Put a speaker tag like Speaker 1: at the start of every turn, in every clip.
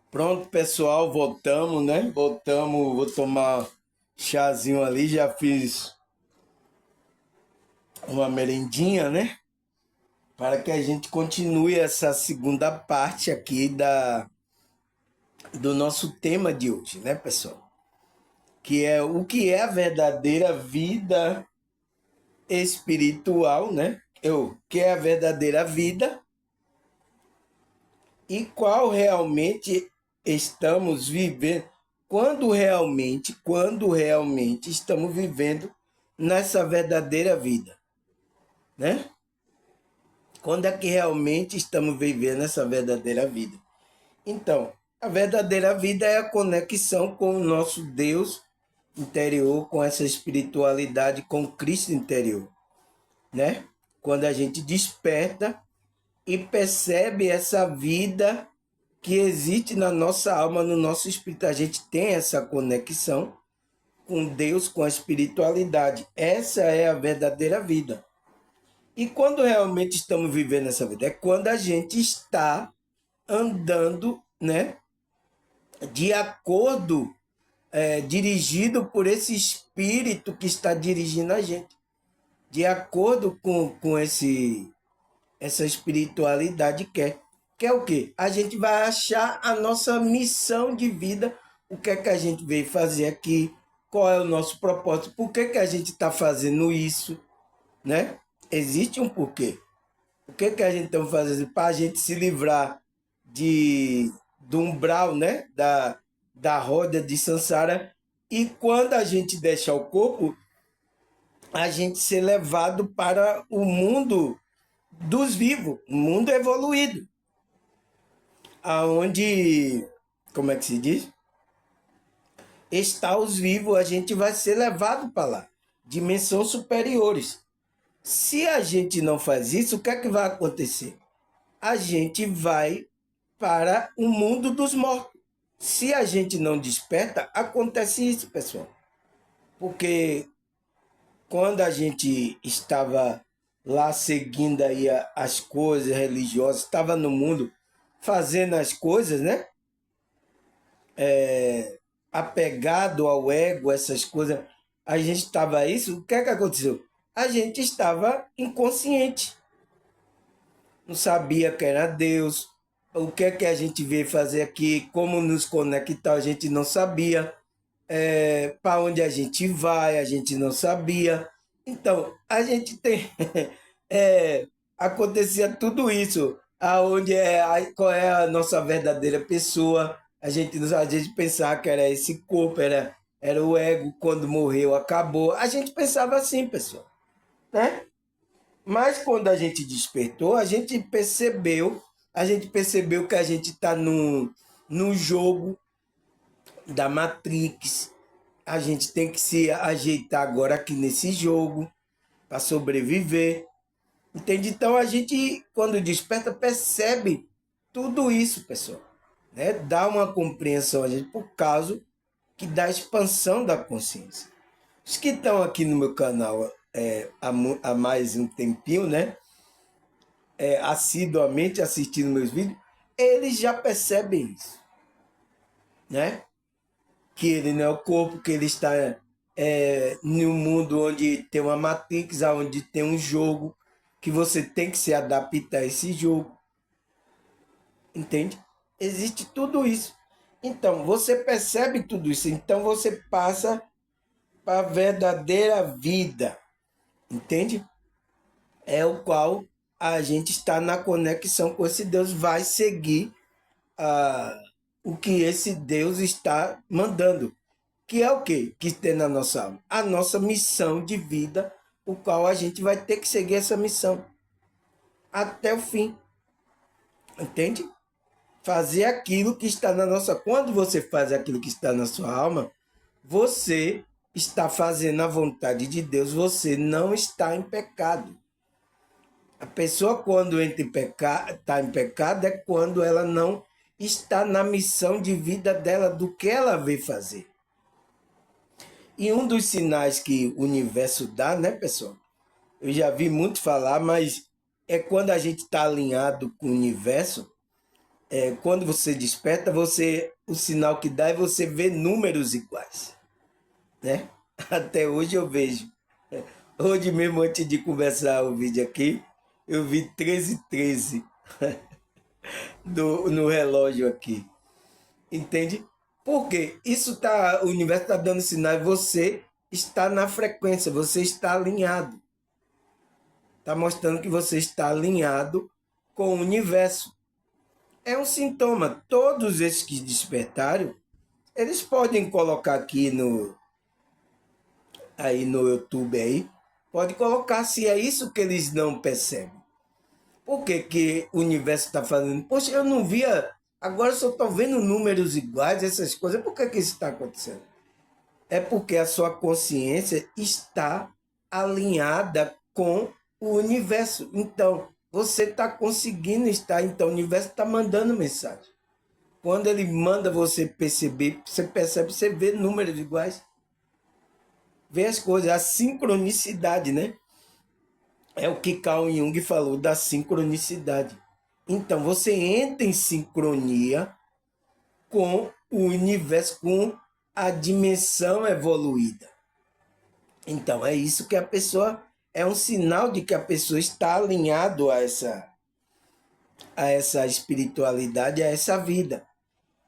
Speaker 1: Pronto, pessoal, voltamos, né? Voltamos, vou tomar chazinho ali, já fiz uma merendinha, né? Para que a gente continue essa segunda parte aqui do nosso tema de hoje, né, pessoal? Que é o que é a verdadeira vida espiritual, né? O que é a verdadeira vida e qual realmente estamos vivendo, quando realmente estamos vivendo nessa verdadeira vida, né? Quando é que realmente estamos vivendo essa verdadeira vida? Então, a verdadeira vida é a conexão com o nosso Deus interior, com essa espiritualidade, com Cristo interior, né? Quando a gente desperta e percebe essa vida que existe na nossa alma, no nosso espírito. A gente tem essa conexão com Deus, com a espiritualidade. Essa é a verdadeira vida. E quando realmente estamos vivendo essa vida? É quando a gente está andando, né, de acordo, dirigido por esse espírito que está dirigindo a gente. De acordo com essa espiritualidade quer. Quer o quê? A gente vai achar a nossa missão de vida, o que é que a gente veio fazer aqui, qual é o nosso propósito, por que, que a gente está fazendo isso, né? Existe um porquê. O que, que a gente está fazendo para a gente se livrar do umbral, né? Da roda de Sansara. E quando a gente deixa o corpo, a gente ser levado para o mundo dos vivos, um mundo evoluído, aonde, como é que se diz? Está os vivos, a gente vai ser levado para lá, dimensões superiores. Se a gente não faz isso, o que é que vai acontecer? A gente vai para o mundo dos mortos. Se a gente não desperta, acontece isso, pessoal. Porque quando a gente estava lá seguindo aí as coisas religiosas, estava no mundo fazendo as coisas, né? Apegado ao ego, essas coisas, a gente estava isso, o que é que aconteceu? A gente estava inconsciente, não sabia que era Deus, o que é que a gente veio fazer aqui, como nos conectar, a gente não sabia, para onde a gente vai, a gente não sabia. Então, a gente tem. Acontecia tudo isso, aonde qual é a nossa verdadeira pessoa. A gente pensava que era esse corpo, era o ego, quando morreu, acabou. A gente pensava assim, pessoal, né? Mas quando a gente despertou, a gente percebeu que a gente está no jogo da Matrix. A gente tem que se ajeitar agora aqui nesse jogo para sobreviver. Entende? Então a gente, quando desperta, percebe tudo isso, pessoal. Né? Dá uma compreensão a gente por causa que dá expansão da consciência. Os que estão aqui no meu canal há mais um tempinho, né? Assiduamente assistindo meus vídeos, eles já percebem isso, né? Que ele não é o corpo, que ele está em um mundo onde tem uma matrix, onde tem um jogo, que você tem que se adaptar a esse jogo, entende? Existe tudo isso. Então, você percebe tudo isso, então você passa para a verdadeira vida, entende? É o qual a gente está na conexão com esse Deus, vai seguir a, o que esse Deus está mandando. Que é o quê? Que tem na nossa alma? A nossa missão de vida, o qual a gente vai ter que seguir essa missão até o fim. Entende? Fazer aquilo que está na nossa. Quando você faz aquilo que está na sua alma, você está fazendo a vontade de Deus, você não está em pecado. A pessoa, quando entra em pecado, está em pecado, é quando ela não está na missão de vida dela, do que ela veio fazer. E um dos sinais que o universo dá, né, pessoal? Eu já vi muito falar, mas é quando a gente está alinhado com o universo, quando você desperta, o sinal que dá é você ver números iguais, né? Até hoje eu vejo. Hoje mesmo, antes de começar o vídeo aqui, eu vi 13 no relógio aqui. Entende? Porque o universo está dando sinal e você está na frequência, você está alinhado. Está mostrando que você está alinhado com o universo. É um sintoma. Todos esses que despertaram, eles podem colocar aqui aí no YouTube aí, pode colocar se é isso que eles não percebem. Por que, que o universo está fazendo? Poxa, eu não via, agora só estou vendo números iguais, essas coisas. Por que, que isso está acontecendo? É porque a sua consciência está alinhada com o universo. Então, você está conseguindo estar, então o universo está mandando mensagem. Quando ele manda você perceber, você percebe, você vê números iguais. Vê as coisas, a sincronicidade, né? É o que Carl Jung falou da sincronicidade. Então, você entra em sincronia com o universo, com a dimensão evoluída. Então, é isso que a pessoa... É um sinal de que a pessoa está alinhado a essa espiritualidade, a essa vida.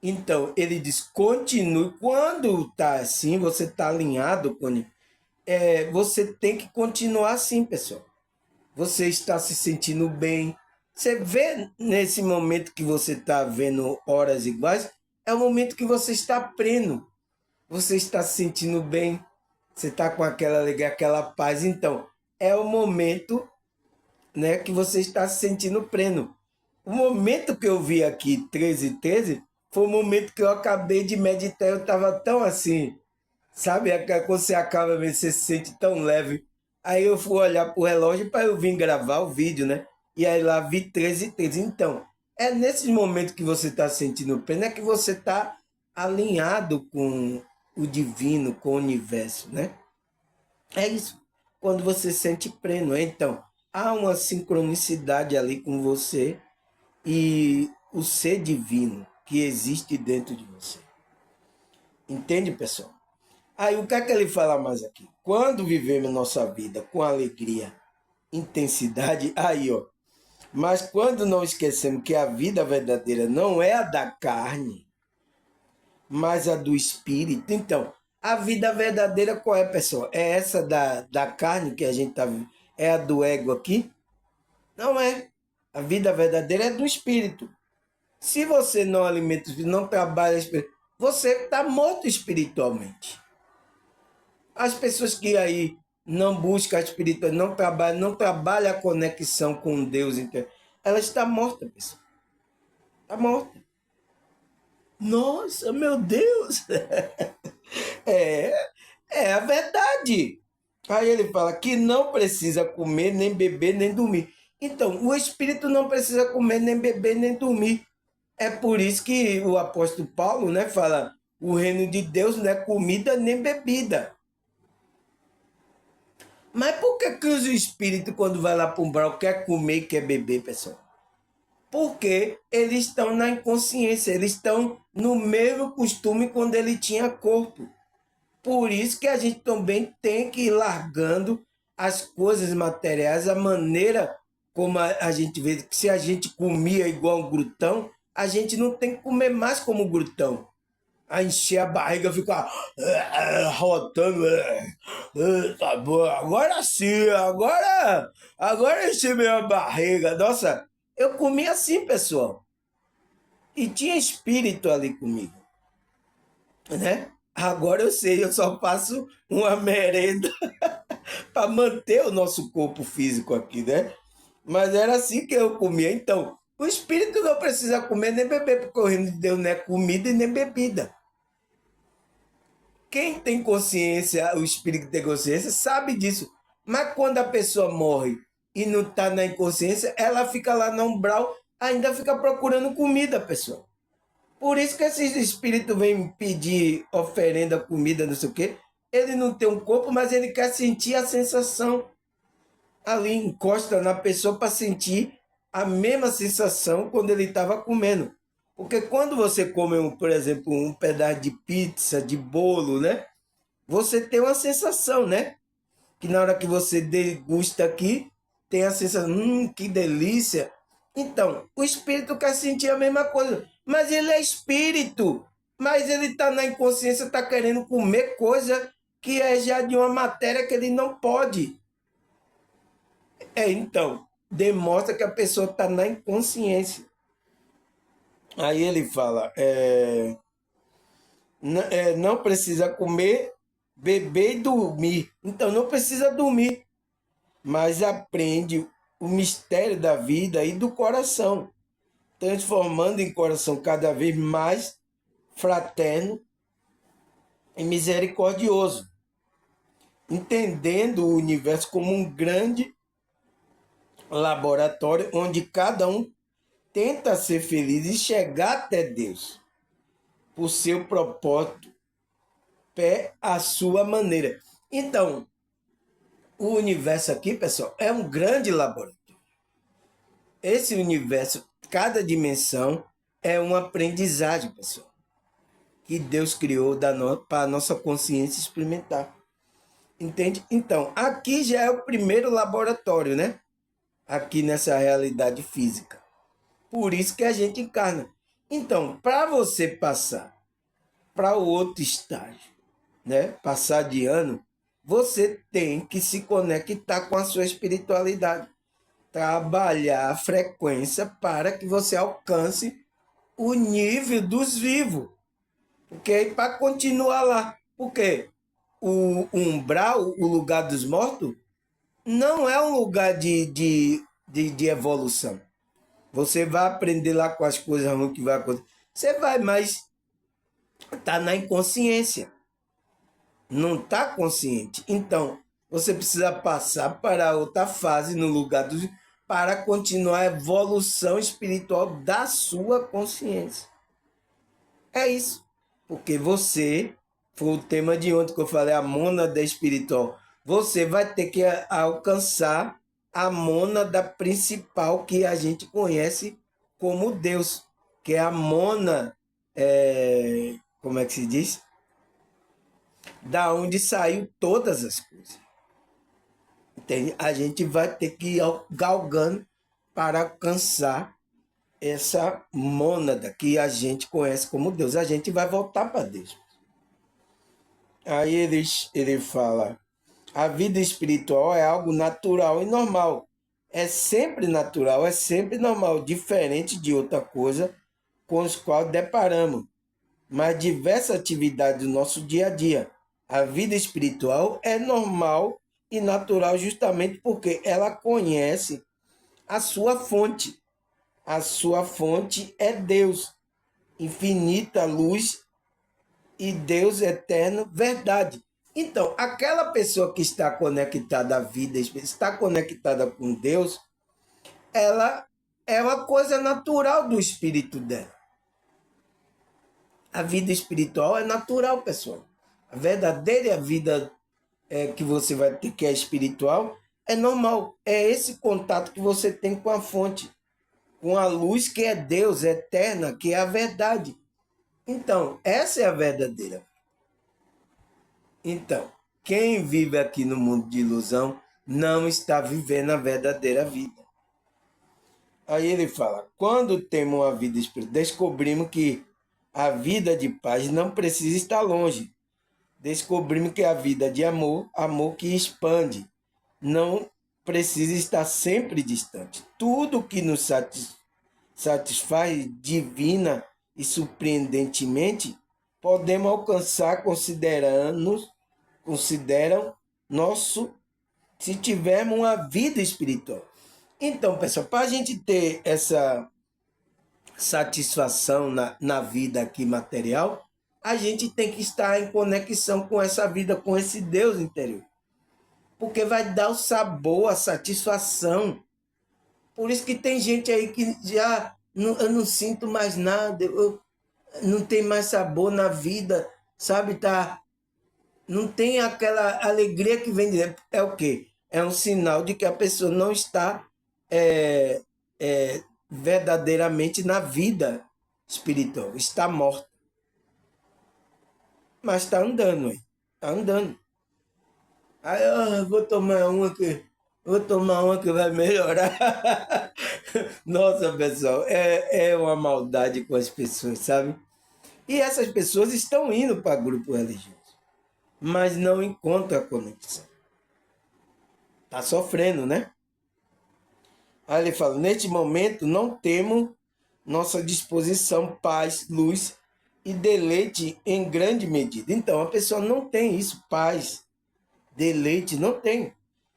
Speaker 1: Então, ele diz, continue. Quando está assim, você está alinhado com... você tem que continuar assim, pessoal. Você está se sentindo bem. Você vê nesse momento que você está vendo horas iguais, é o momento que você está pleno. Você está se sentindo bem. Você está com aquela alegria, aquela paz. Então, é o momento, né, que você está se sentindo pleno. O momento que eu vi aqui, 13 foi o momento que eu acabei de meditar. Eu estava tão assim, sabe? Quando você acaba, você se sente tão leve. Aí eu fui olhar pro relógio para eu vir gravar o vídeo, né? E aí lá vi 13. Então, é nesse momento que você está sentindo pena, é que você está alinhado com o divino, com o universo, né? É isso. Quando você sente pleno. Então, há uma sincronicidade ali com você e o ser divino que existe dentro de você. Entende, pessoal? Aí o que é que ele fala mais aqui? Quando vivemos nossa vida com alegria, intensidade, aí ó. Mas quando não esquecemos que a vida verdadeira não é a da carne, mas a do espírito. Então, a vida verdadeira qual é, pessoal? É essa da carne que a gente tá vivendo? É a do ego aqui? Não é. A vida verdadeira é do espírito. Se você não alimenta o espírito, não trabalha o espírito, você está morto espiritualmente. As pessoas que aí não buscam a espiritualidade, não trabalham a conexão com Deus, ela está morta, pessoal. Está morta. Nossa, meu Deus! É, é a verdade. Aí ele fala que não precisa comer, nem beber, nem dormir. Então, o espírito não precisa comer, nem beber, nem dormir. É por isso que o apóstolo Paulo, né, fala: o reino de Deus não é comida nem bebida. Mas por que os espíritos, quando vai lá para o umbral, quer comer e quer beber, pessoal? Porque eles estão na inconsciência, eles estão no mesmo costume quando ele tinha corpo. Por isso que a gente também tem que ir largando as coisas materiais, a maneira como a gente vê, que se a gente comia igual um glutão, a gente não tem que comer mais como glutão. A encher a barriga, ficar rotando. Tá bom, agora sim, agora enchi minha barriga. Nossa, eu comia assim, pessoal. E tinha espírito ali comigo, né? Agora eu sei, eu só faço uma merenda para manter o nosso corpo físico aqui, né? Mas era assim que eu comia. Então, o espírito não precisa comer nem beber, porque o reino de Deus não é comida e nem bebida. Quem tem consciência, o espírito que tem consciência, sabe disso. Mas quando a pessoa morre e não está na inconsciência, ela fica lá no umbral, ainda fica procurando comida, pessoal. Por isso que esses espíritos vêm pedir oferenda, comida, não sei o quê. Ele não tem um corpo, mas ele quer sentir a sensação. Ali encosta na pessoa para sentir a mesma sensação quando ele estava comendo. Porque quando você come, por exemplo, um pedaço de pizza, de bolo, né? Você tem uma sensação, né? Que na hora que você degusta aqui, tem a sensação, que delícia. Então, o espírito quer sentir a mesma coisa, mas ele é espírito, mas ele está na inconsciência, está querendo comer coisa que é já de uma matéria que ele não pode. Então, demonstra que a pessoa está na inconsciência. Aí ele fala, não precisa comer, beber e dormir. Então, não precisa dormir, mas aprende o mistério da vida e do coração, transformando em coração cada vez mais fraterno e misericordioso, entendendo o universo como um grande laboratório onde cada um tenta ser feliz e chegar até Deus, por seu propósito, à sua maneira. Então, o universo aqui, pessoal, é um grande laboratório. Esse universo, cada dimensão, é uma aprendizagem, pessoal, que Deus criou para a nossa consciência experimentar. Entende? Então, aqui já é o primeiro laboratório, né? Aqui nessa realidade física. Por isso que a gente encarna. Então, para você passar para o outro estágio, né? Passar de ano, você tem que se conectar com a sua espiritualidade. Trabalhar a frequência para que você alcance o nível dos vivos. Porque para continuar lá. Porque o umbral, o lugar dos mortos, não é um lugar de evolução. Você vai aprender lá com as coisas ruins que vai acontecer. Você vai, mas está na inconsciência. Não está consciente. Então, você precisa passar para outra fase no lugar dos para continuar a evolução espiritual da sua consciência. É isso. Porque você, foi o tema de ontem que eu falei, a mônada espiritual. Você vai ter que alcançar a mônada principal que a gente conhece como Deus, que é a mônada, como é que se diz? Da onde saiu todas as coisas. Entende? A gente vai ter que ir galgando para alcançar essa mônada que a gente conhece como Deus. A gente vai voltar para Deus. Aí ele fala, a vida espiritual é algo natural e normal. É sempre natural, é sempre normal, diferente de outra coisa com os quais deparamos. Mas diversas atividades do nosso dia a dia. A vida espiritual é normal e natural justamente porque ela conhece a sua fonte. A sua fonte é Deus, infinita luz e Deus eterno, verdade. Então, aquela pessoa que está conectada à vida, está conectada com Deus, ela é uma coisa natural do espírito dela. A vida espiritual é natural, pessoal. A verdadeira vida que você vai ter, que é espiritual, é normal. É esse contato que você tem com a fonte, com a luz que é Deus, eterna, que é a verdade. Então, essa é a verdadeira. Então, quem vive aqui no mundo de ilusão não está vivendo a verdadeira vida. Aí ele fala, quando temos uma vida espiritual, descobrimos que a vida de paz não precisa estar longe. Descobrimos que a vida de amor, amor que expande, não precisa estar sempre distante. Tudo que nos satisfaz divina e surpreendentemente, podemos alcançar consideram nosso, se tivermos uma vida espiritual. Então, pessoal, para a gente ter essa satisfação na vida aqui material, a gente tem que estar em conexão com essa vida, com esse Deus interior. Porque vai dar o sabor, a satisfação. Por isso que tem gente aí que já eu não sinto mais nada, eu não tem mais sabor na vida, sabe? Não tem aquela alegria que vem de dentro. É o quê? É um sinal de que a pessoa não está verdadeiramente na vida, espiritual está morta. Mas está andando, hein? Está andando. Aí, vou tomar uma que vai melhorar. Nossa, pessoal, é uma maldade com as pessoas, sabe? E essas pessoas estão indo para grupo religioso, mas não encontram a conexão. Está sofrendo, né? Aí ele fala, neste momento não temos nossa disposição paz, luz e deleite em grande medida. Então, a pessoa não tem isso, paz, deleite, não tem.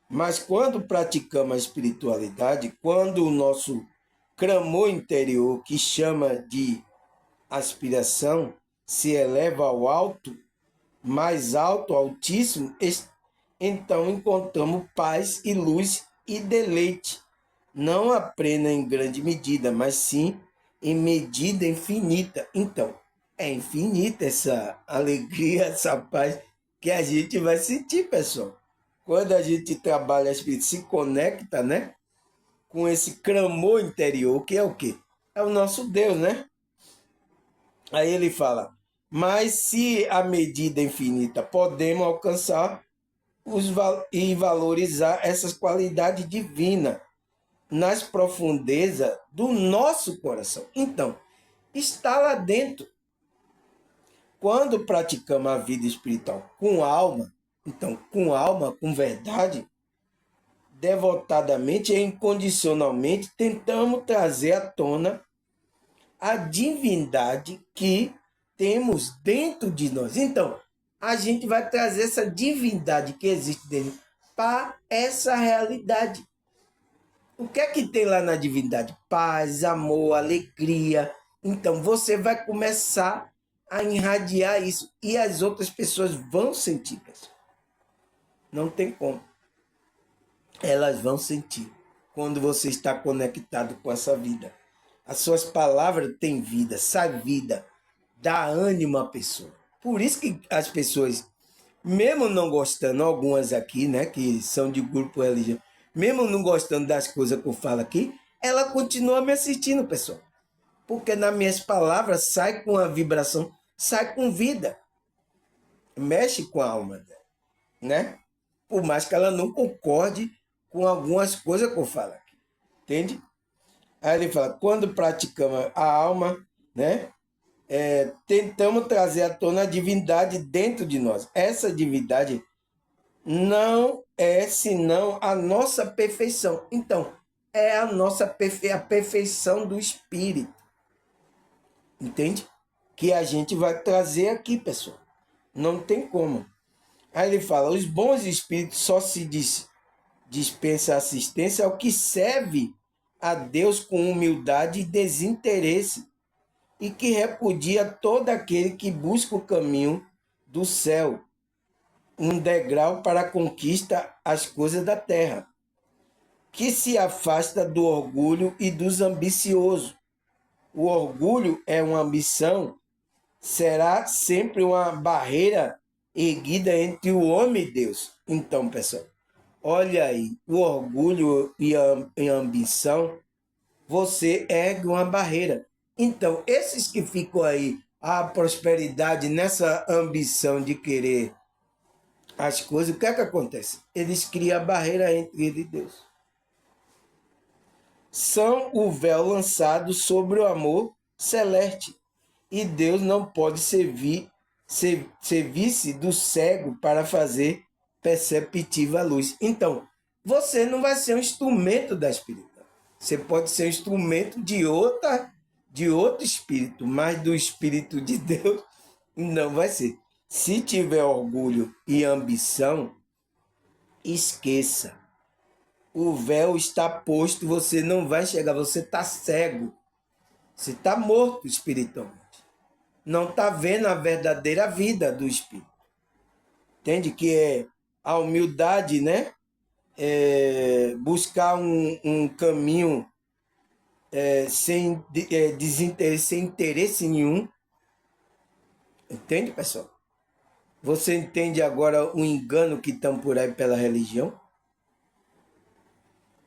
Speaker 1: Mas quando praticamos a espiritualidade, quando o nosso clamor interior, que chama de aspiração, se eleva ao alto, mais alto, altíssimo, então encontramos paz e luz e deleite. Não apenas em grande medida, mas sim em medida infinita. Então, é infinita essa alegria, essa paz que a gente vai sentir, pessoal. Quando a gente trabalha a espírito, se conecta, né? Com esse clamor interior, que é o quê? É o nosso Deus, né? Aí ele fala, mas se a medida infinita podemos alcançar e valorizar essas qualidades divinas nas profundezas do nosso coração. Então, está lá dentro. Quando praticamos a vida espiritual com alma, então com alma, com verdade, devotadamente e incondicionalmente, tentamos trazer à tona a divindade que temos dentro de nós. Então, a gente vai trazer essa divindade que existe dentro para essa realidade. O que é que tem lá na divindade? Paz, amor, alegria. Então, você vai começar a irradiar isso e as outras pessoas vão sentir, pessoal. Não tem como. Elas vão sentir quando você está conectado com essa vida. As suas palavras têm vida, sai vida, dá ânimo à pessoa. Por isso que as pessoas, mesmo não gostando, algumas aqui, né, que são de grupo religioso, mesmo não gostando das coisas que eu falo aqui, ela continua me assistindo, pessoal. Porque nas minhas palavras sai com a vibração, sai com vida. Mexe com a alma dela, né? Por mais que ela não concorde com algumas coisas que eu falo aqui. Entende? Aí ele fala, quando praticamos a alma, né? Tentamos trazer à tona a divindade dentro de nós. Essa divindade não é senão a nossa perfeição. Então, é a nossa a perfeição do espírito. Entende? Que a gente vai trazer aqui, pessoal. Não tem como. Aí ele fala, os bons espíritos só se dispensa assistência ao que serve a Deus com humildade e desinteresse e que repudia todo aquele que busca o caminho do céu, um degrau para a conquista as coisas da terra, que se afasta do orgulho e dos ambiciosos. O orgulho é uma ambição, será sempre uma barreira erguida entre o homem e Deus. Então, pessoal, olha aí, o orgulho e a ambição, você ergue uma barreira. Então, esses que ficam aí, a prosperidade nessa ambição de querer as coisas, o que é que acontece? Eles criam a barreira entre ele e Deus. São o véu lançado sobre o amor celeste. E Deus não pode servir-se do cego para fazer perceptível a luz. Então, você não vai ser um instrumento da espiritualidade. Você pode ser um instrumento de outro espírito, mas do espírito de Deus não vai ser. Se tiver orgulho e ambição, esqueça. O véu está posto, você não vai chegar, você está cego. Você está morto espiritualmente. Não está vendo a verdadeira vida do espírito. Entende? Que é a humildade, né? Buscar um caminho sem desinteresse, sem interesse nenhum. Entende, pessoal? Você entende agora o engano que estão por aí pela religião?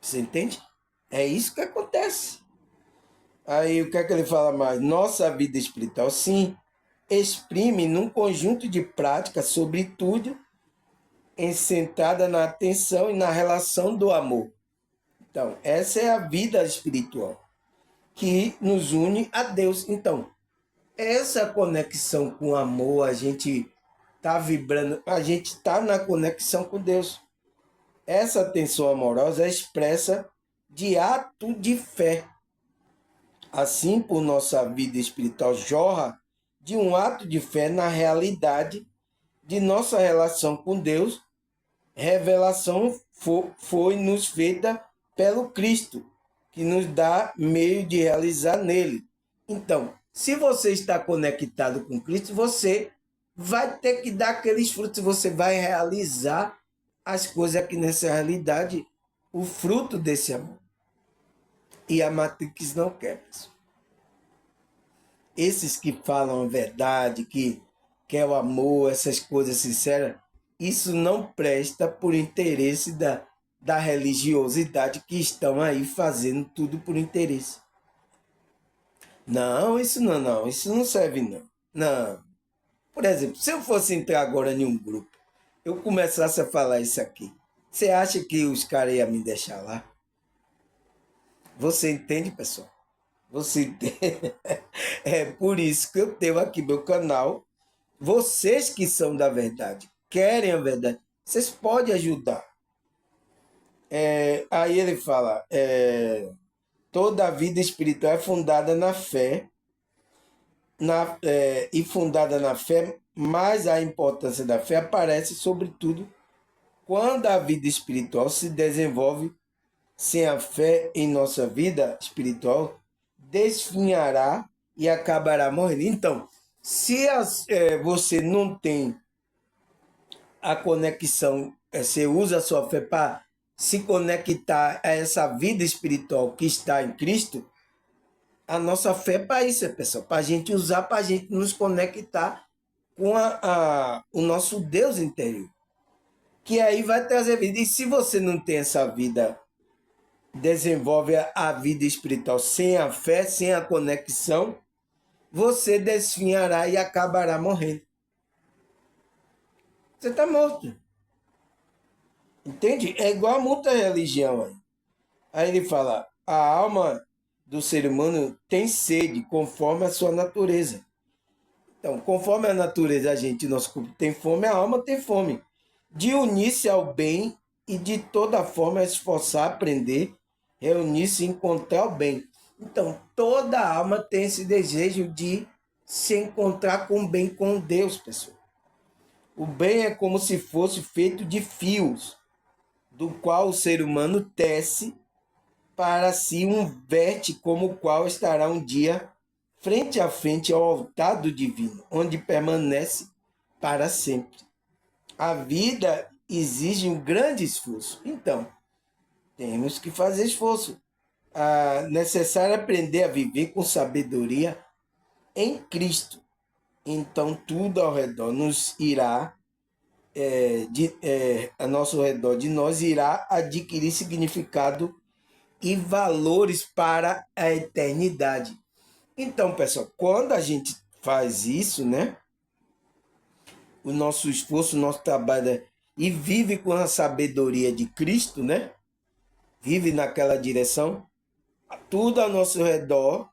Speaker 1: Você entende? É isso que acontece. Aí o que é que ele fala mais? Nossa vida espiritual, sim, exprime num conjunto de práticas, sobretudo, centrada na atenção e na relação do amor. Então, essa é a vida espiritual que nos une a Deus. Então, essa conexão com o amor, a gente está vibrando, a gente está na conexão com Deus. Essa tensão amorosa é expressa de ato de fé. Assim, por nossa vida espiritual jorra de um ato de fé na realidade de nossa relação com Deus. Revelação foi nos feita pelo Cristo, que nos dá meio de realizar nele. Então, se você está conectado com Cristo, você vai ter que dar aqueles frutos, você vai realizar as coisas aqui nessa realidade, o fruto desse amor. E a Matrix não quer isso. Esses que falam a verdade, que quer o amor, essas coisas sinceras, isso não presta por interesse da religiosidade que estão aí fazendo tudo por interesse. Não, isso não serve não. Não. Por exemplo, se eu fosse entrar agora em um grupo, eu começasse a falar isso aqui, você acha que os caras iam me deixar lá? Você entende, pessoal? Você entende? É por isso que eu tenho aqui meu canal. Vocês que são da verdade, querem a verdade, vocês podem ajudar. Aí ele fala, toda a vida espiritual é fundada na fé, e fundada na fé, mas a importância da fé aparece sobretudo quando a vida espiritual se desenvolve. Sem a fé em nossa vida espiritual, desfinhará e acabará morrendo. Então, se você não tem a conexão, você usa a sua fé para se conectar a essa vida espiritual que está em Cristo, a nossa fé é para isso, pessoal, para a gente usar, para a gente nos conectar com o nosso Deus interior, que aí vai trazer vida. E se você não tem essa vida, desenvolve a vida espiritual sem a fé, sem a conexão, você desfinhará e acabará morrendo. Você está morto. Entende? É igual a muita religião. Aí ele fala, a alma do ser humano tem sede conforme a sua natureza. Então, conforme a natureza, a gente, nosso corpo tem fome, a alma tem fome. De unir-se ao bem e de toda forma esforçar, aprender, reunir-se e encontrar o bem. Então, toda alma tem esse desejo de se encontrar com o bem com Deus, pessoal. O bem é como se fosse feito de fios, do qual o ser humano tece para si um verte como o qual estará um dia frente a frente ao altar do divino, onde permanece para sempre. A vida exige um grande esforço. Então, temos que fazer esforço. É necessário aprender a viver com sabedoria em Cristo. Então, tudo ao redor nos irá, a nosso redor de nós irá adquirir significado e valores para a eternidade. Então, pessoal, quando a gente faz isso, né? O nosso esforço, o nosso trabalho e vive com a sabedoria de Cristo, né? Vive naquela direção, tudo ao nosso redor,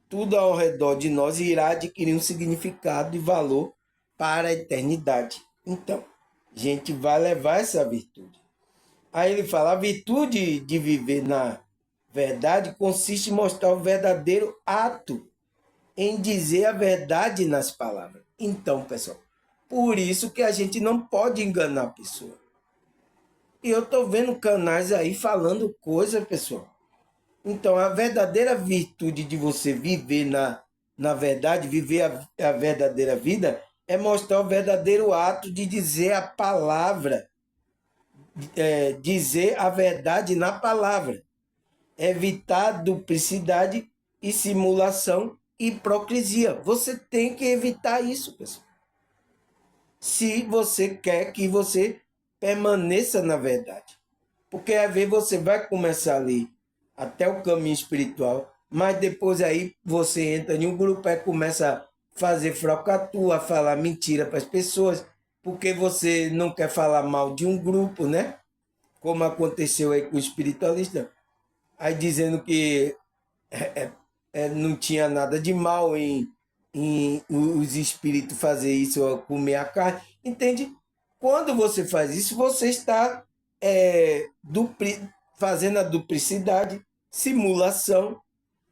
Speaker 1: tudo ao redor de nós irá adquirir um significado e valor para a eternidade. Então, a gente vai levar essa virtude. Aí ele fala, a virtude de viver na verdade consiste em mostrar o verdadeiro ato em dizer a verdade nas palavras. Então, pessoal, por isso que a gente não pode enganar a pessoa. E eu estou vendo canais aí falando coisa, pessoal. Então, a verdadeira virtude de você viver na verdade, viver a verdadeira vida, é mostrar o verdadeiro ato de dizer a palavra, dizer a verdade na palavra. Evitar duplicidade e simulação e hipocrisia. Você tem que evitar isso, pessoal. Se você quer que você permaneça na verdade. Porque às vezes você vai começar ali até o caminho espiritual, mas depois aí você entra em um grupo e começa a fazer falcatrua, a falar mentira para as pessoas, porque você não quer falar mal de um grupo, né? Como aconteceu aí com o espiritualista, aí dizendo que não tinha nada de mal em os espíritos fazer isso, ou comer a carne, entende? Quando você faz isso, você está fazendo a duplicidade, simulação,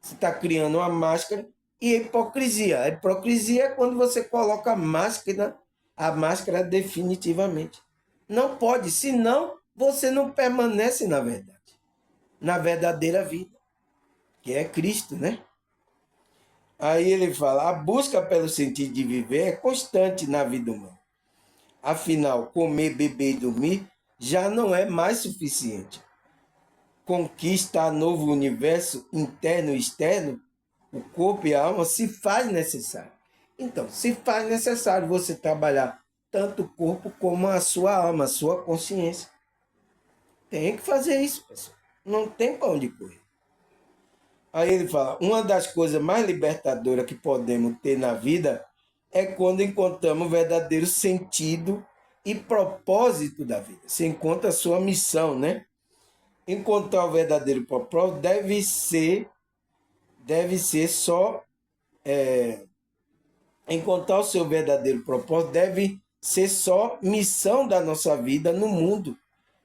Speaker 1: você está criando uma máscara e hipocrisia. A hipocrisia é quando você coloca a máscara definitivamente. Não pode, senão você não permanece na verdade, na verdadeira vida, que é Cristo, né? Aí ele fala: a busca pelo sentido de viver é constante na vida humana. Afinal, comer, beber e dormir já não é mais suficiente. Conquistar novo universo interno e externo, o corpo e a alma, se faz necessário. Então, se faz necessário você trabalhar tanto o corpo como a sua alma, a sua consciência. Tem que fazer isso, pessoal. Não tem para onde correr. Aí ele fala: uma das coisas mais libertadoras que podemos ter na vida é quando encontramos o verdadeiro sentido e propósito da vida. Você encontra a sua missão, né? Encontrar o verdadeiro propósito deve ser só encontrar o seu verdadeiro propósito deve ser só missão da nossa vida no mundo.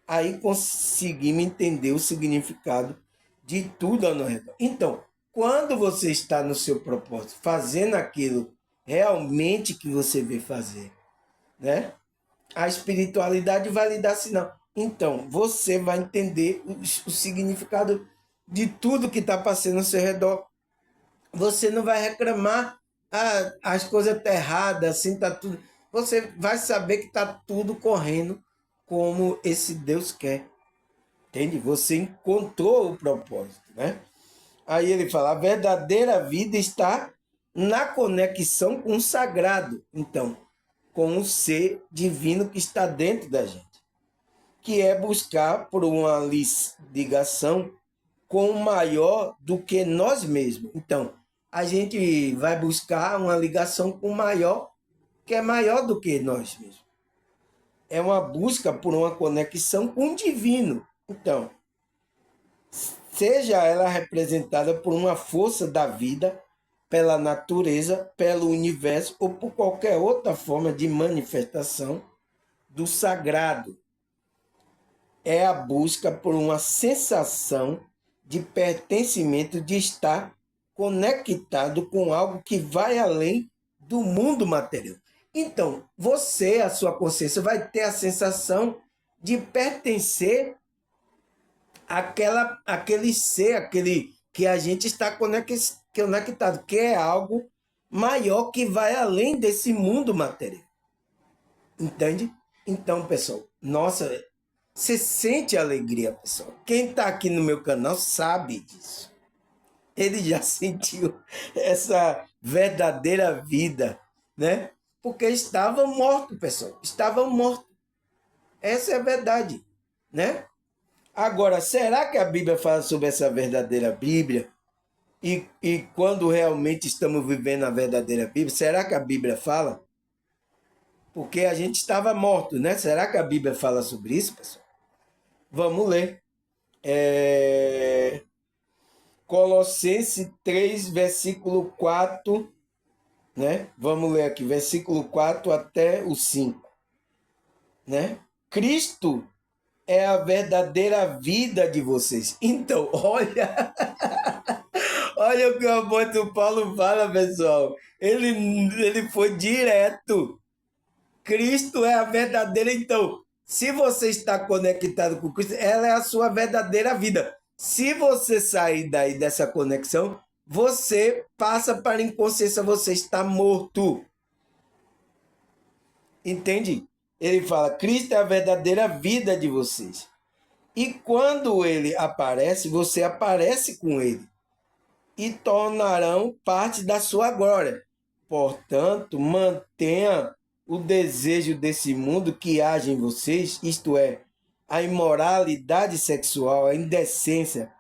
Speaker 1: Aí conseguimos entender o significado de tudo ao nosso redor. Então, quando você está no seu propósito, fazendo aquilo realmente que você vê fazer, né? A espiritualidade vai lhe dar sinal. Então, você vai entender o significado de tudo que está passando ao seu redor. Você não vai reclamar, as coisas estão erradas, assim está tudo. Você vai saber que está tudo correndo como esse Deus quer. Entende? Você encontrou o propósito, né? Aí ele fala: a verdadeira vida está na conexão com o sagrado. Então, com o ser divino que está dentro da gente, que é buscar por uma ligação com o maior do que nós mesmos. Então, a gente vai buscar uma ligação com o maior, que é maior do que nós mesmos. É uma busca por uma conexão com o divino. Então, seja ela representada por uma força da vida, pela natureza, pelo universo ou por qualquer outra forma de manifestação do sagrado. É a busca por uma sensação de pertencimento, de estar conectado com algo que vai além do mundo material. Então, você, a sua consciência, vai ter a sensação de pertencer àquele ser, aquele que a gente está conectado, que é algo maior que vai além desse mundo material. Entende? Então, pessoal, nossa, você sente alegria, pessoal. Quem está aqui no meu canal sabe disso. Ele já sentiu essa verdadeira vida, né? Porque estava morto, pessoal. Estava morto. Essa é a verdade, né? Agora, será que a Bíblia fala sobre essa verdadeira Bíblia? E quando realmente estamos vivendo a verdadeira Bíblia, será que a Bíblia fala? Porque a gente estava morto, né? Será que a Bíblia fala sobre isso, pessoal? Vamos ler. Colossenses 3, versículo 4, né? Vamos ler aqui, versículo 4 até o 5, né? Cristo é a verdadeira vida de vocês. Então, olha, olha o que o apóstolo Paulo fala, pessoal. Ele foi direto. Cristo é a verdadeira, então. Se você está conectado com Cristo, ela é a sua verdadeira vida. Se você sair daí dessa conexão, você passa para a inconsciência, você está morto. Entende? Ele fala: Cristo é a verdadeira vida de vocês. E quando ele aparece, você aparece com ele. E tornarão parte da sua glória. Portanto, mantenha o desejo desse mundo que age em vocês, isto é, a imoralidade sexual, a indecência,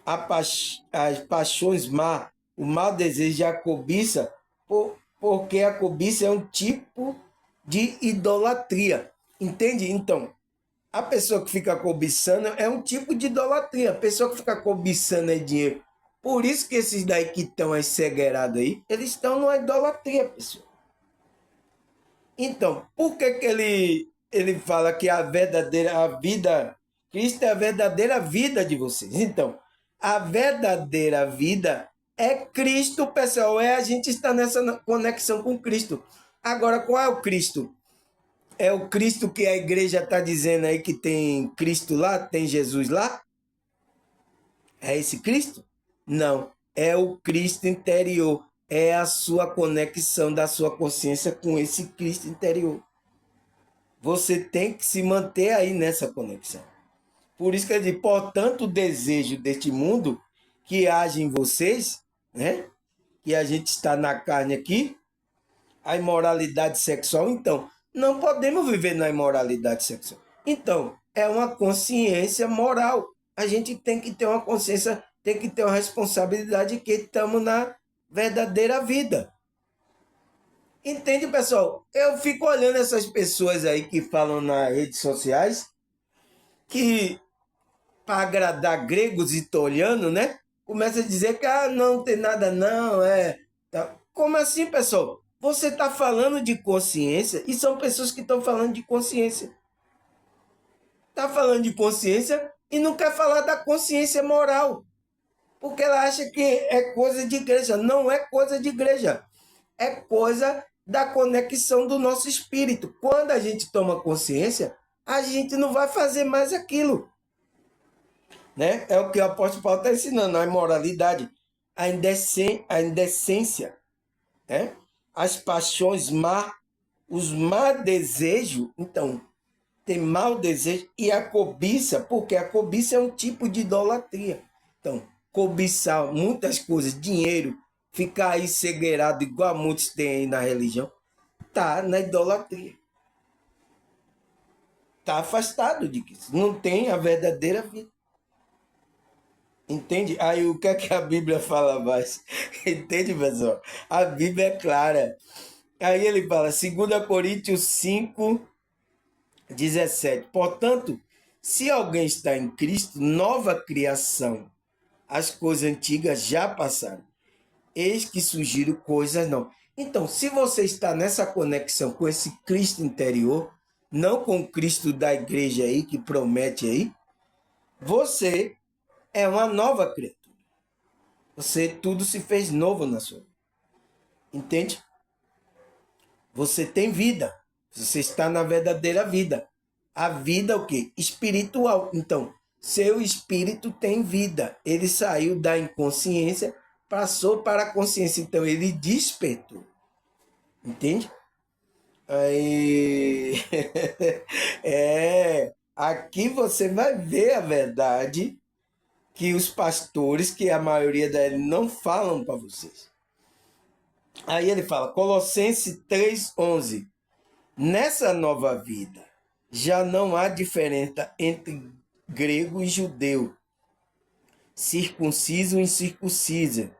Speaker 1: as paixões má, o mau desejo e a cobiça, porque a cobiça é um tipo de idolatria. Entende? Então, a pessoa que fica cobiçando é um tipo de idolatria. A pessoa que fica cobiçando é dinheiro. Por isso que esses daí que estão encegueirados aí, eles estão numa idolatria, pessoal. Então, por que, que ele fala que a vida, Cristo é a verdadeira vida de vocês? Então, a verdadeira vida é Cristo, pessoal. É a gente estar nessa conexão com Cristo. Agora, qual é o Cristo? É o Cristo que a igreja está dizendo aí que tem Cristo lá, tem Jesus lá? É esse Cristo? Não. É o Cristo interior. É a sua conexão da sua consciência com esse Cristo interior. Você tem que se manter aí nessa conexão. Por isso que ele diz, portanto, o desejo deste mundo que age em vocês, né? Que a gente está na carne aqui, a imoralidade sexual. Então, não podemos viver na imoralidade sexual. Então, é uma consciência moral. A gente tem que ter uma consciência, tem que ter uma responsabilidade que estamos na verdadeira vida. Entende, pessoal? Eu fico olhando essas pessoas aí que falam nas redes sociais que, para agradar gregos e italianos, né? Começa a dizer que não tem nada não, Tá. Como assim, pessoal? Você está falando de consciência e são pessoas que estão falando de consciência. Está falando de consciência e não quer falar da consciência moral. Porque ela acha que é coisa de igreja. Não é coisa de igreja. É coisa da conexão do nosso espírito. Quando a gente toma consciência, a gente não vai fazer mais aquilo. Né? É o que o apóstolo Paulo está ensinando, a imoralidade, a indecência, né? As paixões má, os má desejos. Então, tem mau desejo e a cobiça, porque a cobiça é um tipo de idolatria. Então, cobiçar muitas coisas, dinheiro, ficar aí cegueirado, igual muitos têm aí na religião, tá na idolatria. Tá afastado de Cristo. Não tem a verdadeira vida. Entende? Aí o que é que a Bíblia fala mais? Entende, pessoal? A Bíblia é clara. Aí ele fala, 2 Coríntios 5, 17. Portanto, se alguém está em Cristo, nova criação. As coisas antigas já passaram. Eis que surgiram coisas não. Então, se você está nessa conexão com esse Cristo interior, não com o Cristo da igreja aí, que promete aí, você é uma nova criatura. Você, tudo se fez novo na sua vida. Entende? Você tem vida. Você está na verdadeira vida. A vida é o quê? Espiritual. Então, seu espírito tem vida. Ele saiu da inconsciência, passou para a consciência. Então, ele despertou. Entende? Aí... aqui você vai ver a verdade que os pastores, que a maioria deles não falam para vocês. Aí ele fala, Colossenses 3:11. Nessa nova vida, já não há diferença entre grego e judeu, circunciso e incircunciso,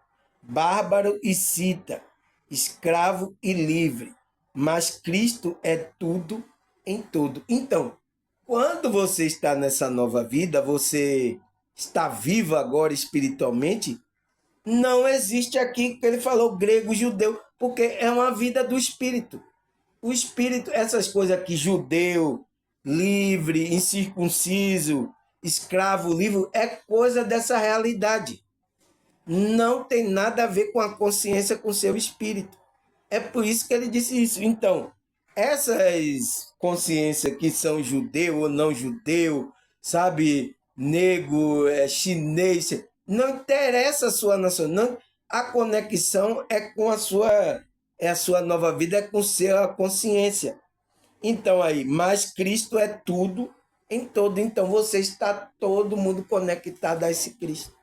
Speaker 1: bárbaro e cita, escravo e livre, mas Cristo é tudo em tudo. Então, quando você está nessa nova vida, você está vivo agora espiritualmente, não existe aqui que ele falou grego, judeu, porque é uma vida do espírito. O espírito, essas coisas aqui, judeu, livre, incircunciso, escravo, livre, é coisa dessa realidade. Não tem nada a ver com a consciência, com o seu espírito. É por isso que ele disse isso. Então, essas consciências que são judeu ou não judeu, sabe, negro, chinês, não interessa a sua nação, não, a conexão é com a sua nova vida, é com sua consciência. Então aí, mas Cristo é tudo em todo, então você está todo mundo conectado a esse Cristo.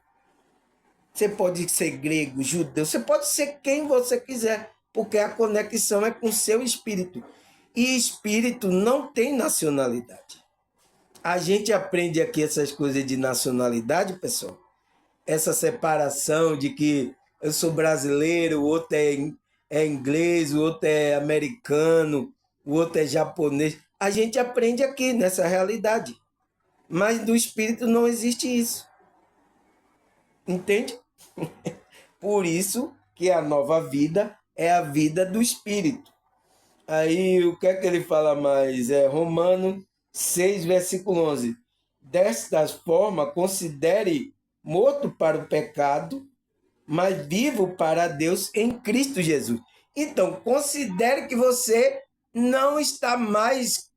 Speaker 1: Você pode ser grego, judeu, você pode ser quem você quiser, porque a conexão é com o seu espírito. E espírito não tem nacionalidade. A gente aprende aqui essas coisas de nacionalidade, pessoal, essa separação de que eu sou brasileiro, o outro é inglês, o outro é americano, o outro é japonês. A gente aprende aqui nessa realidade. Mas no espírito não existe isso. Entende? Por isso que a nova vida é a vida do espírito. Aí o que é que ele fala mais? É Romanos 6, versículo 11. Desta forma, considere morto para o pecado, mas vivo para Deus em Cristo Jesus. Então, considere que você não está mais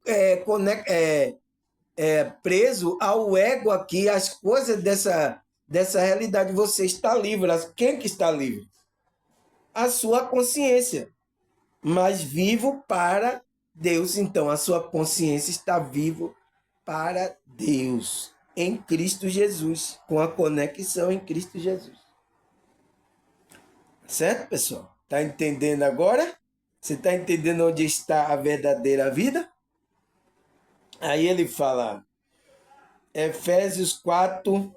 Speaker 1: preso ao ego aqui, às coisas dessa realidade. Você está livre. Quem que está livre? A sua consciência. Mas vivo para Deus. Então, a sua consciência está vivo para Deus, em Cristo Jesus, com a conexão em Cristo Jesus. Certo, pessoal? Está entendendo agora? Você está entendendo onde está a verdadeira vida? Aí ele fala, Efésios 4,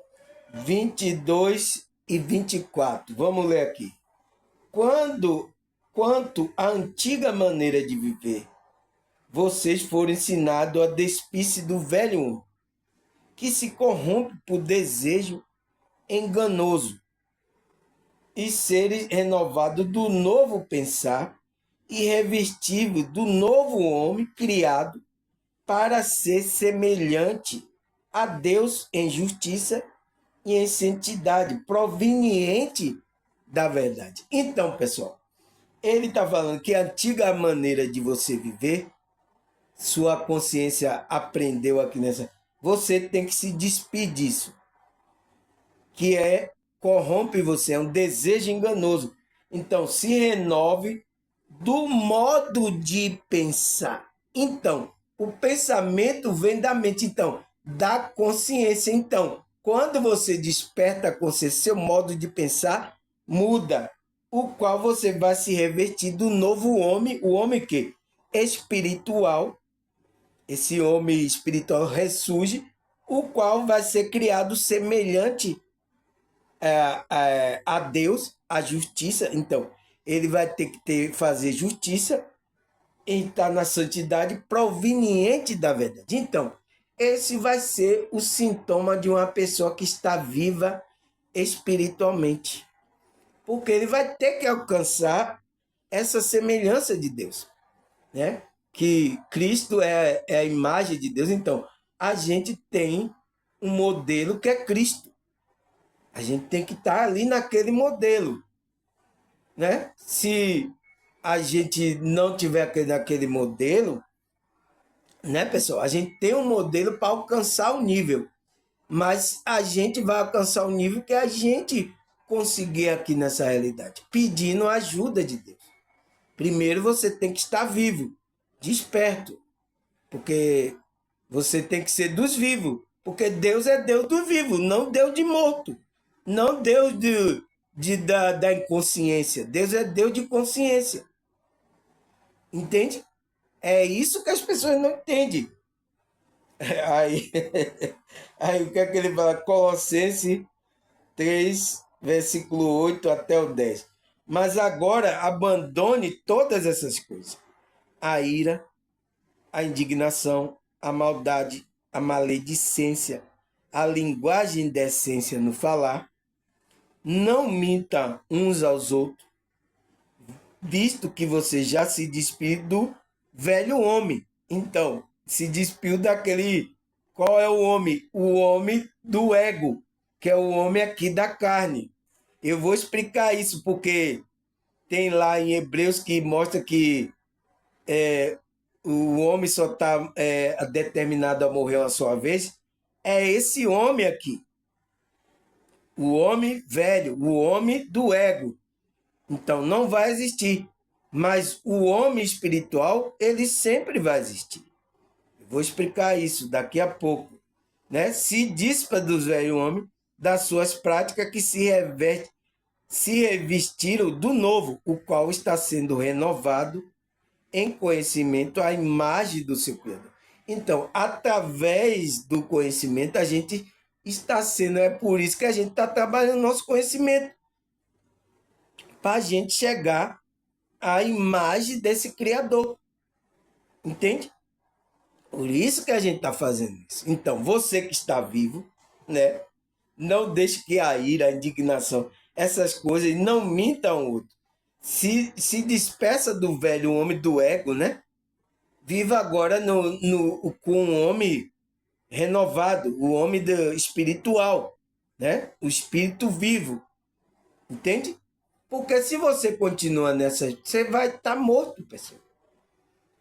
Speaker 1: 22 e 24. Vamos ler aqui. Quanto à antiga maneira de viver, vocês foram ensinados a despir-se do velho homem, que se corrompe por desejo enganoso, e serem renovados do novo pensar e revestidos do novo homem criado para ser semelhante a Deus em justiça e em santidade, proveniente da verdade. Então, pessoal, ele está falando que a antiga maneira de você viver, sua consciência aprendeu aqui nessa. Você tem que se despir disso, que corrompe você, é um desejo enganoso. Então, se renove do modo de pensar. Então, o pensamento vem da mente, então, da consciência. Então, quando você desperta a consciência, seu modo de pensar muda, o qual você vai se revestir do novo homem, o homem que? Espiritual. Esse homem espiritual ressurge, o qual vai ser criado semelhante a Deus, a justiça. Então, ele vai ter que fazer justiça e estar na santidade proveniente da verdade. Então, esse vai ser o sintoma de uma pessoa que está viva espiritualmente. Porque ele vai ter que alcançar essa semelhança de Deus, né? Que Cristo é a imagem de Deus. Então, a gente tem um modelo que é Cristo. A gente tem que estar ali naquele modelo, né? Se a gente não tiver naquele modelo, né, pessoal? A gente tem um modelo para alcançar o nível, mas a gente vai alcançar o nível que a gente conseguir aqui nessa realidade, pedindo a ajuda de Deus. Primeiro você tem que estar vivo, desperto, porque você tem que ser dos vivos, porque Deus é Deus do vivo, não Deus de morto. Não Deus da inconsciência. Deus é Deus de consciência. Entende? É isso que as pessoas não entendem. Aí, aí o que é que ele fala? Colossenses 3, versículo 8 até o 10. Mas agora abandone todas essas coisas. A ira, a indignação, a maldade, a maledicência, a linguagem indecência no falar. Não minta uns aos outros, visto que você já se despiu do velho homem. Então, se despiu daquele... Qual é o homem? O homem do ego, que é o homem aqui da carne. Eu vou explicar isso, porque tem lá em Hebreus que mostra que o homem só está determinado a morrer uma só vez. É esse homem aqui. O homem velho, o homem do ego. Então, não vai existir. Mas o homem espiritual, ele sempre vai existir. Eu vou explicar isso daqui a pouco. Né? Se dispa dos velhos homens, das suas práticas que se revestiram do novo, o qual está sendo renovado em conhecimento à imagem do seu Criador. Então, através do conhecimento, a gente está sendo, é por isso que a gente está trabalhando nosso conhecimento, para a gente chegar à imagem desse Criador. Entende? Por isso que a gente está fazendo isso. Então, você que está vivo, né? Não deixe que a ira, a indignação, essas coisas não mintam o outro. Se despeça do velho homem do ego, né? Viva agora com um homem renovado, o homem espiritual, né? O espírito vivo, entende? Porque se você continua nessa, você vai estar morto, pessoal.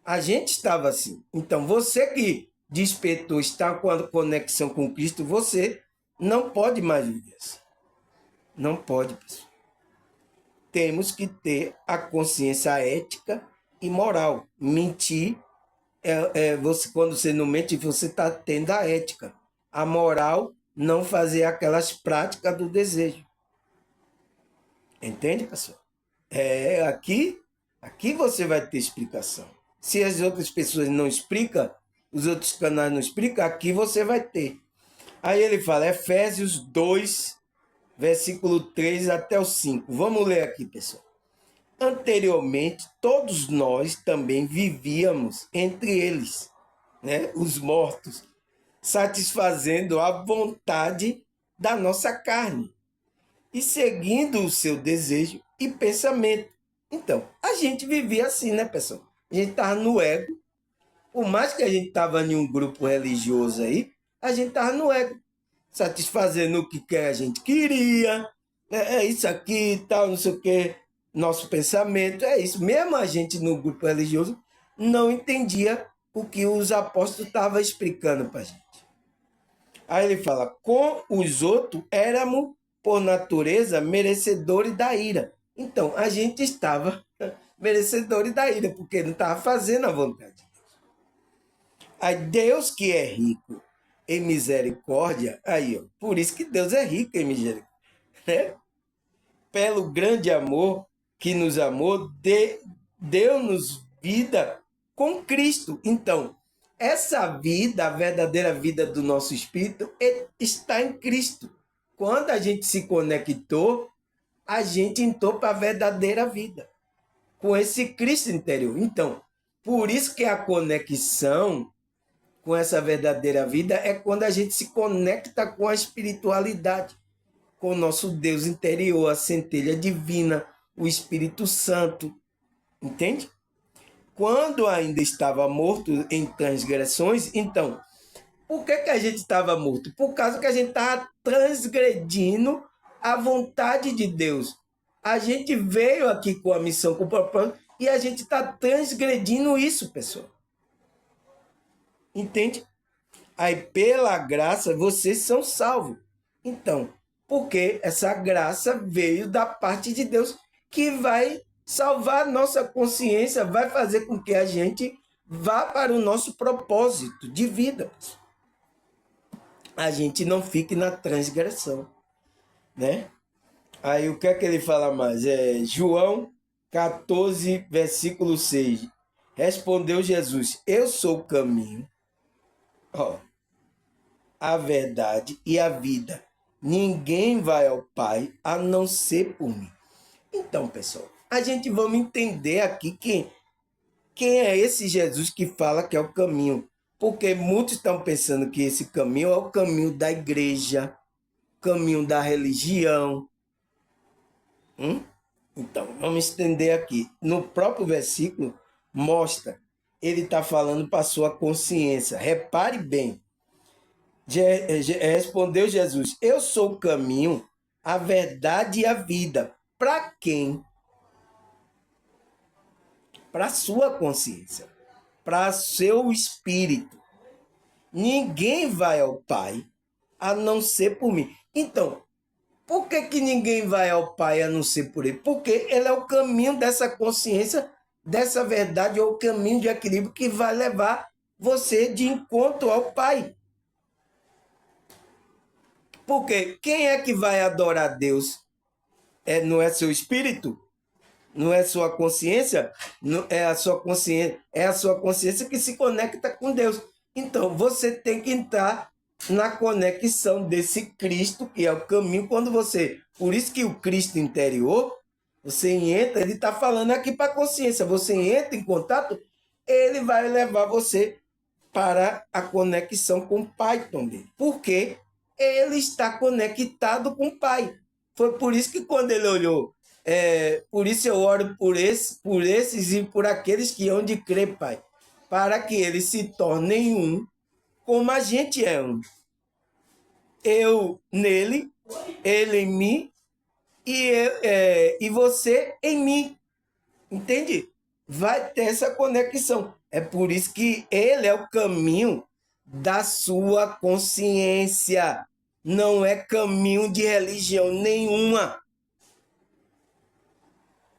Speaker 1: A gente estava assim. Então, você que despertou, está com a conexão com Cristo, você não pode mais viver assim. Não pode, pessoal. Temos que ter a consciência ética e moral. Mentir, você, quando você não mente, você está tendo a ética. A moral, não fazer aquelas práticas do desejo. Entende, pessoal? Aqui você vai ter explicação. Se as outras pessoas não explicam, os outros canais não explicam, aqui você vai ter. Aí ele fala, Efésios 2, versículo 3 até o 5. Vamos ler aqui, pessoal. Anteriormente, todos nós também vivíamos entre eles, né, os mortos, satisfazendo a vontade da nossa carne e seguindo o seu desejo e pensamento. Então, a gente vivia assim, né, pessoal? A gente estava no ego. Por mais que a gente estava em um grupo religioso aí, a gente estava no ego, satisfazendo o que a gente queria, é isso aqui e tal, não sei o que, nosso pensamento, é isso. Mesmo a gente no grupo religioso não entendia o que os apóstolos estavam explicando para a gente. Aí ele fala, com os outros éramos, por natureza, merecedores da ira. Então, a gente estava merecedores da ira, porque não estava fazendo a vontade de Deus. Aí Deus que é rico em misericórdia, aí, ó, por isso que Deus é rico em misericórdia, né? Pelo grande amor que nos amou, deu-nos vida com Cristo. Então, essa vida, a verdadeira vida do nosso espírito, está em Cristo. Quando a gente se conectou, a gente entrou para a verdadeira vida, com esse Cristo interior. Então, por isso que a conexão com essa verdadeira vida é quando a gente se conecta com a espiritualidade, com o nosso Deus interior, a centelha divina, o Espírito Santo. Entende? Quando ainda estava morto em transgressões, então, por que a gente estava morto? Por causa que a gente estava transgredindo a vontade de Deus. A gente veio aqui com a missão, com o propósito, e a gente está transgredindo isso, pessoal. Entende? Aí, pela graça, vocês são salvos. Então, porque essa graça veio da parte de Deus, que vai salvar nossa consciência, vai fazer com que a gente vá para o nosso propósito de vida. A gente não fique na transgressão, né? Aí o que é que ele fala mais? João 14, versículo 6. Respondeu Jesus, eu sou o caminho, a verdade e a vida. Ninguém vai ao Pai a não ser por mim. Então, pessoal, a gente vamos entender aqui quem é esse Jesus que fala que é o caminho. Porque muitos estão pensando que esse caminho é o caminho da igreja, caminho da religião. Então, vamos entender aqui. No próprio versículo, mostra, ele está falando para a sua consciência. Repare bem. Respondeu Jesus, eu sou o caminho, a verdade e a vida. Para quem? Para a sua consciência, para seu espírito. Ninguém vai ao Pai a não ser por mim. Então, por que ninguém vai ao Pai a não ser por ele? Porque ele é o caminho dessa consciência, dessa verdade, é o caminho de equilíbrio que vai levar você de encontro ao Pai. Porque quem é que vai adorar Deus? Não é seu espírito? Não é sua consciência? Não é a sua consciência, é a sua consciência que se conecta com Deus. Então, você tem que entrar na conexão desse Cristo, que é o caminho, quando você... Por isso que o Cristo interior, você entra, ele está falando aqui para a consciência, você entra em contato, ele vai levar você para a conexão com o Pai também. Porque ele está conectado com o Pai. Foi por isso que quando ele olhou, por isso eu oro por esses e por aqueles que hão de crer, Pai, para que eles se tornem um, como a gente é um. Eu nele, ele em mim e você em mim. Entende? Vai ter essa conexão. É por isso que ele é o caminho da sua consciência. Não é caminho de religião nenhuma.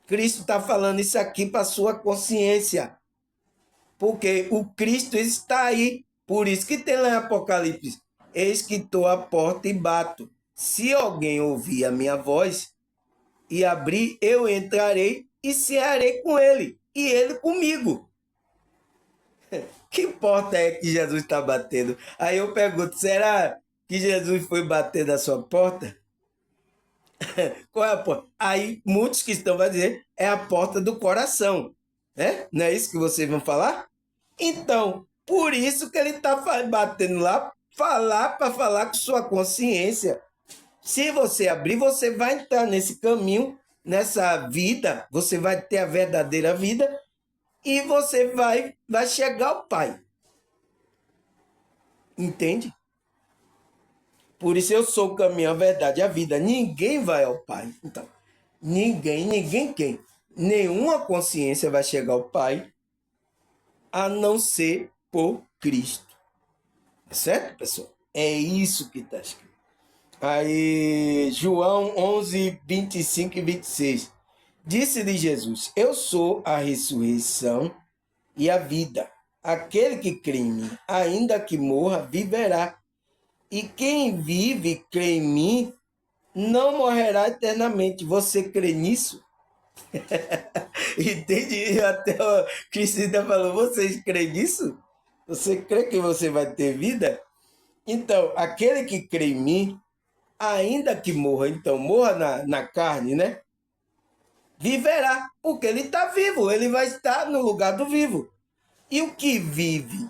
Speaker 1: Cristo está falando isso aqui para a sua consciência. Porque o Cristo está aí. Por isso que tem lá em Apocalipse. Eis que estou à porta e bato. Se alguém ouvir a minha voz e abrir, eu entrarei e cearei com ele, e ele comigo. Que porta é que Jesus está batendo? Aí eu pergunto, será que Jesus foi bater na sua porta? Qual é a porta? Aí muitos cristãos vão dizer, é a porta do coração. Né? Não é isso que vocês vão falar? Então, por isso que ele está batendo lá, para falar com sua consciência. Se você abrir, você vai entrar nesse caminho, nessa vida, você vai ter a verdadeira vida e você vai chegar ao Pai. Entende? Por isso eu sou o caminho, a verdade e a vida. Ninguém vai ao Pai. Então, ninguém quem? Nenhuma consciência vai chegar ao Pai a não ser por Cristo. Certo, pessoal? É isso que está escrito. Aí, João 11, 25 e 26. Disse-lhe Jesus, eu sou a ressurreição e a vida. Aquele que crê em mim, ainda que morra, viverá. E quem vive e crê em mim, não morrerá eternamente. Você crê nisso? Entende? Até o Cristina falou, vocês creem nisso? Você crê que você vai ter vida? Então, aquele que crê em mim, ainda que morra, então morra na carne, né? Viverá, porque ele está vivo, ele vai estar no lugar do vivo. E o que vive,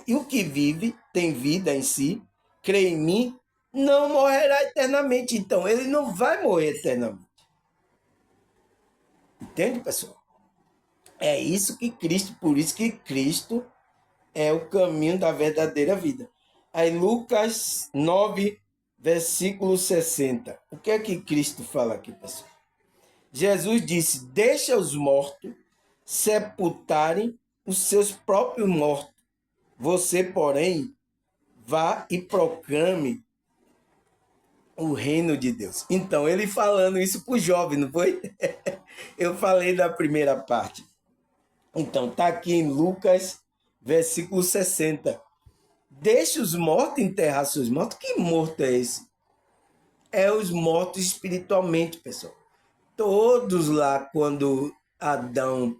Speaker 1: e o que vive tem vida em si, crê em mim, não morrerá eternamente. Então, ele não vai morrer eternamente. Entende, pessoal? É isso que Cristo, por isso que Cristo é o caminho da verdadeira vida. Aí, Lucas 9, versículo 60. O que é que Cristo fala aqui, pessoal? Jesus disse, deixa os mortos sepultarem os seus próprios mortos. Você, porém, vá e proclame o reino de Deus. Então, ele falando isso para o jovem, não foi? Eu falei da primeira parte. Então, está aqui em Lucas, versículo 60. Deixe os mortos enterrar seus mortos. Que morto é esse? É os mortos espiritualmente, pessoal. Todos lá, quando Adão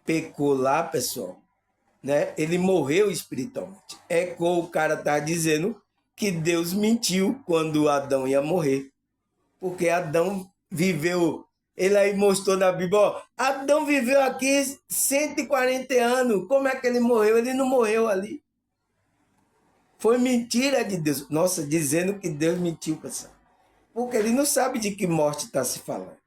Speaker 1: pecou lá, pessoal, né? Ele morreu espiritualmente. É como o cara está dizendo que Deus mentiu quando Adão ia morrer. Porque Adão viveu, ele aí mostrou na Bíblia, ó, Adão viveu aqui 140 anos, como é que ele morreu? Ele não morreu ali. Foi mentira de Deus. Nossa, dizendo que Deus mentiu, pessoal. Porque ele não sabe de que morte está se falando.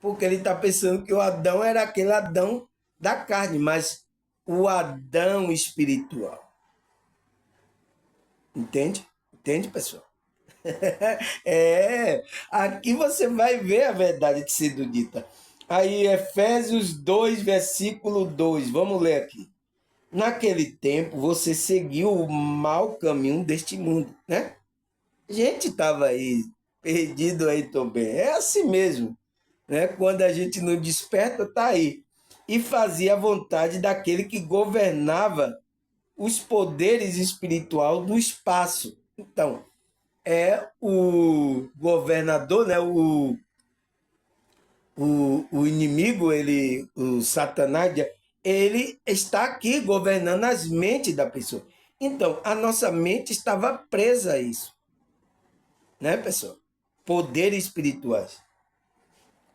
Speaker 1: Porque ele está pensando que o Adão era aquele Adão da carne, mas o Adão espiritual. Entende? Entende, pessoal? Aqui você vai ver a verdade sendo dita. Aí, Efésios 2, versículo 2, vamos ler aqui. Naquele tempo, você seguiu o mau caminho deste mundo, né? A gente estava aí, perdido aí também. É assim mesmo, né? Quando a gente não desperta, tá aí. E fazia a vontade daquele que governava os poderes espirituais do espaço. Então, é o governador, né? O inimigo, o Satanás, ele está aqui governando as mentes da pessoa. Então, a nossa mente estava presa a isso, né, pessoal? Poderes espirituais.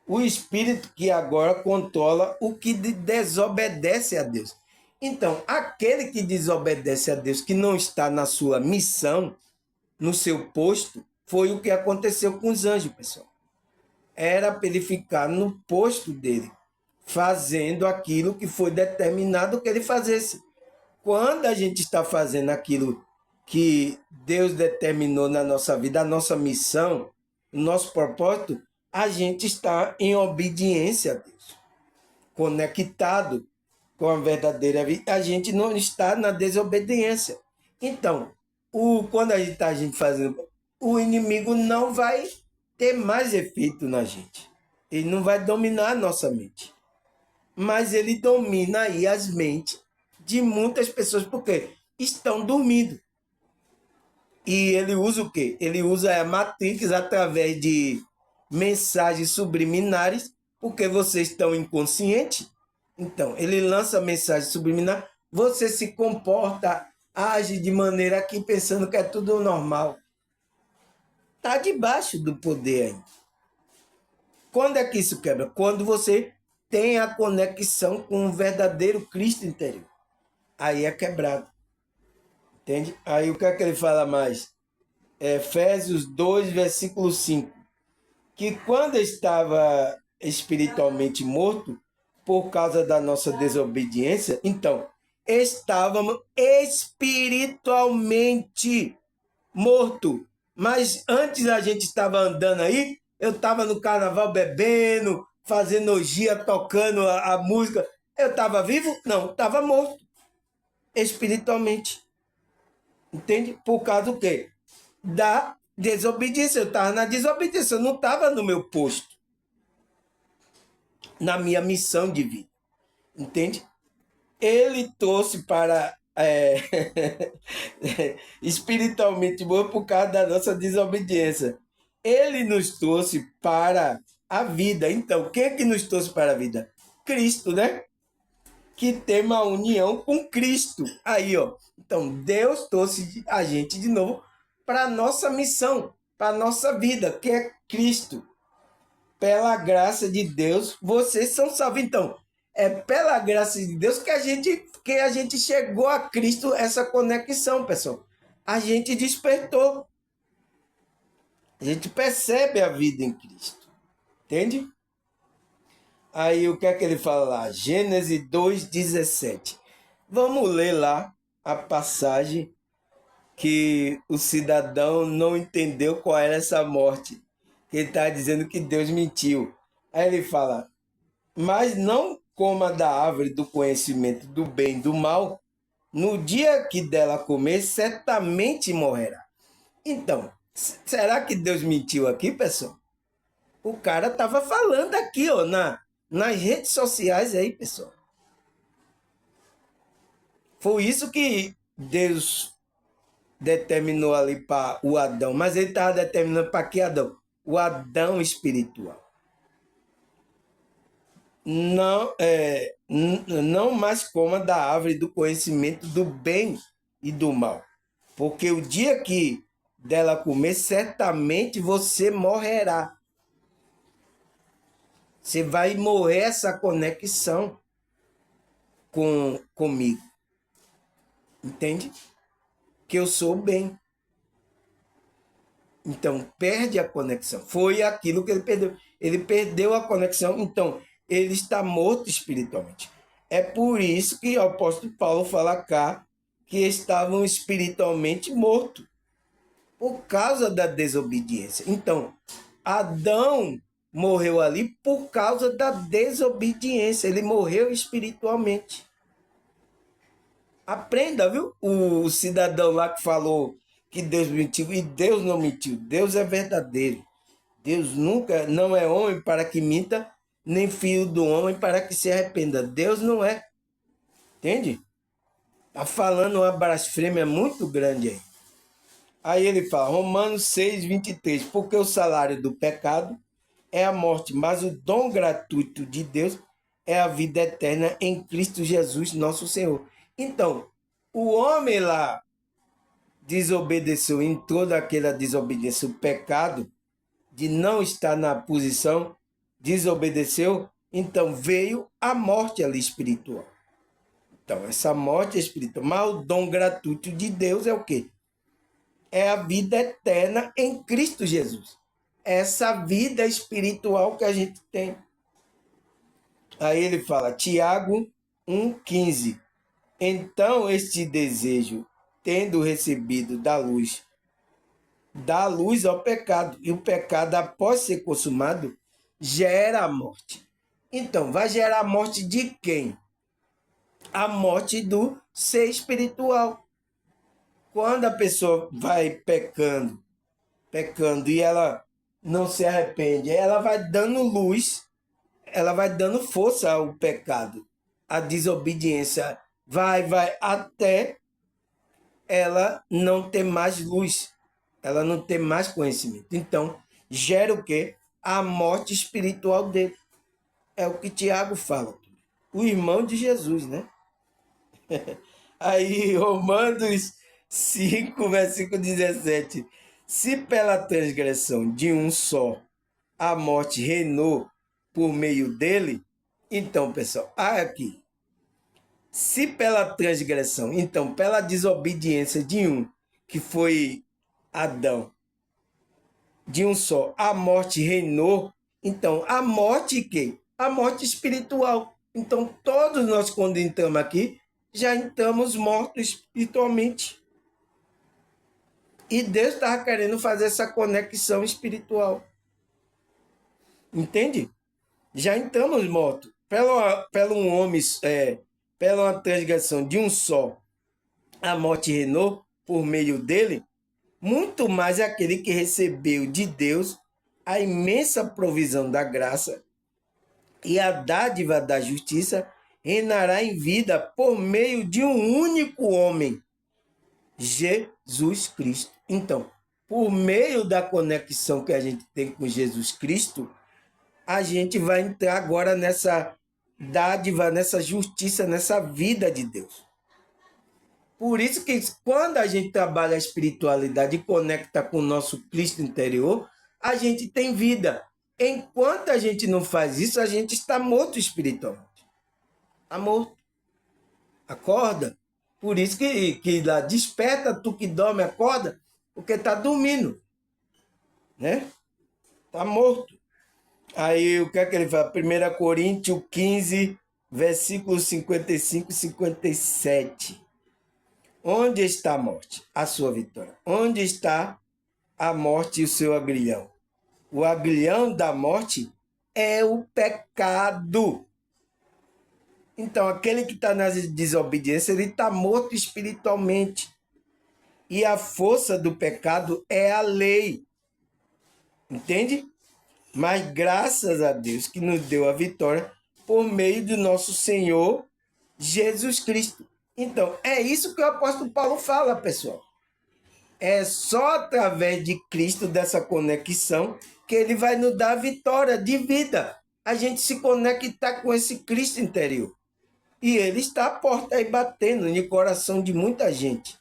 Speaker 1: O espírito que agora controla o que desobedece a Deus. Então, aquele que desobedece a Deus, que não está na sua missão, no seu posto, foi o que aconteceu com os anjos, pessoal. Era para ele ficar no posto dele, fazendo aquilo que foi determinado que ele fizesse. Quando a gente está fazendo aquilo que Deus determinou na nossa vida, a nossa missão, o nosso propósito, a gente está em obediência a Deus, conectado com a verdadeira vida. A gente não está na desobediência. Então, quando a gente está fazendo, o inimigo não vai ter mais efeito na gente. Ele não vai dominar a nossa mente. Mas ele domina aí as mentes de muitas pessoas, porque estão dormindo. E ele usa o quê? Ele usa a Matrix através de mensagens subliminares, porque vocês estão inconscientes. Então, ele lança mensagem subliminar, você se comporta, age de maneira que pensando que é tudo normal. Está debaixo do poder aí. Quando é que isso quebra? Quando você tem a conexão com o verdadeiro Cristo interior. Aí é quebrado. Entende? Aí o que é que ele fala mais? Efésios 2, versículo 5. Que quando estava espiritualmente morto, por causa da nossa desobediência, então, estávamos espiritualmente morto. Mas antes a gente estava andando aí, eu estava no carnaval bebendo, fazendo orgia, tocando a música. Eu estava vivo? Não, estava morto. Espiritualmente. Entende? Por causa do quê? Da desobediência. Eu estava na desobediência, eu não estava no meu posto, na minha missão de vida. Entende? Ele trouxe para espiritualmente bom por causa da nossa desobediência. Ele nos trouxe para a vida. Então, quem é que nos trouxe para a vida? Cristo, né? Que tem uma união com Cristo. Aí, ó. Então, Deus trouxe a gente de novo para a nossa missão, para a nossa vida, que é Cristo. Pela graça de Deus, vocês são salvos. Então, é pela graça de Deus que a gente chegou a Cristo, essa conexão, pessoal. A gente despertou. A gente percebe a vida em Cristo. Entende? Aí o que é que ele fala lá? Gênesis 2,17. Vamos ler lá a passagem que o cidadão não entendeu qual era essa morte. Ele está dizendo que Deus mentiu. Aí ele fala, mas não coma da árvore do conhecimento do bem e do mal, no dia que dela comer, certamente morrerá. Então, será que Deus mentiu aqui, pessoal? O cara estava falando aqui, ó, nas redes sociais aí, pessoal. Foi isso que Deus determinou ali para o Adão, mas ele estava determinando para que Adão? O Adão espiritual. Não mais coma da árvore do conhecimento do bem e do mal, porque o dia que dela comer, certamente você morrerá. Você vai morrer essa conexão comigo. Entende? Que eu sou o bem. Então, perde a conexão. Foi aquilo que ele perdeu. Ele perdeu a conexão, então ele está morto espiritualmente. É por isso que o apóstolo Paulo fala cá que estavam espiritualmente mortos, por causa da desobediência. Então, Adão morreu ali por causa da desobediência. Ele morreu espiritualmente. Aprenda, viu? O cidadão lá que falou que Deus mentiu, e Deus não mentiu. Deus é verdadeiro. Deus nunca, não é homem para que minta, nem filho do homem para que se arrependa. Deus não é. Entende? Está falando uma blasfêmia muito grande aí. Aí ele fala, Romanos 6:23, porque o salário do pecado é a morte, mas o dom gratuito de Deus é a vida eterna em Cristo Jesus, nosso Senhor. Então, o homem lá desobedeceu, entrou naquela desobediência, o pecado de não estar na posição, desobedeceu, então veio a morte ali espiritual. Então, essa morte espiritual, mas o dom gratuito de Deus é o quê? É a vida eterna em Cristo Jesus. Essa vida espiritual que a gente tem. Aí ele fala, Tiago 1,15. Então este desejo, tendo recebido dá luz ao pecado. E o pecado, após ser consumado, gera a morte. Então, vai gerar a morte de quem? A morte do ser espiritual. Quando a pessoa vai pecando e ela não se arrepende, ela vai dando luz, ela vai dando força ao pecado, à desobediência. Vai, até ela não ter mais luz, ela não ter mais conhecimento. Então, gera o quê? A morte espiritual dele. É o que Tiago fala. O irmão de Jesus, né? Aí, Romanos 5, versículo 17. Se pela transgressão de um só a morte reinou por meio dele, então, pessoal, aqui. Se pela transgressão, então, pela desobediência de um, que foi Adão, de um só, a morte reinou, então, a morte que? A morte espiritual. Então, todos nós, quando entramos aqui, já estamos mortos espiritualmente. E Deus estava querendo fazer essa conexão espiritual. Entende? Já estamos mortos. Pelo um homem, pela uma transgressão de um só, a morte reinou por meio dele, muito mais aquele que recebeu de Deus a imensa provisão da graça e a dádiva da justiça reinará em vida por meio de um único homem, Jesus Cristo. Então, por meio da conexão que a gente tem com Jesus Cristo, a gente vai entrar agora nessa dádiva, nessa justiça, nessa vida de Deus. Por isso que quando a gente trabalha a espiritualidade e conecta com o nosso Cristo interior, a gente tem vida. Enquanto a gente não faz isso, a gente está morto espiritualmente. Está morto. Acorda. Por isso que lá, desperta tu que dorme, acorda, porque está dormindo. Né? Está morto. Aí o que é que ele fala? 1 Coríntios 15, versículos 55 e 57. Onde está a morte? A sua vitória. Onde está a morte e o seu aguilhão? O aguilhão da morte é o pecado. Então, aquele que está na desobediência, ele está morto espiritualmente. E a força do pecado é a lei. Entende? Mas graças a Deus que nos deu a vitória por meio do nosso Senhor Jesus Cristo. Então, é isso que o apóstolo Paulo fala, pessoal. É só através de Cristo, dessa conexão, que ele vai nos dar a vitória de vida. A gente se conectar com esse Cristo interior. E ele está à porta aí batendo no coração de muita gente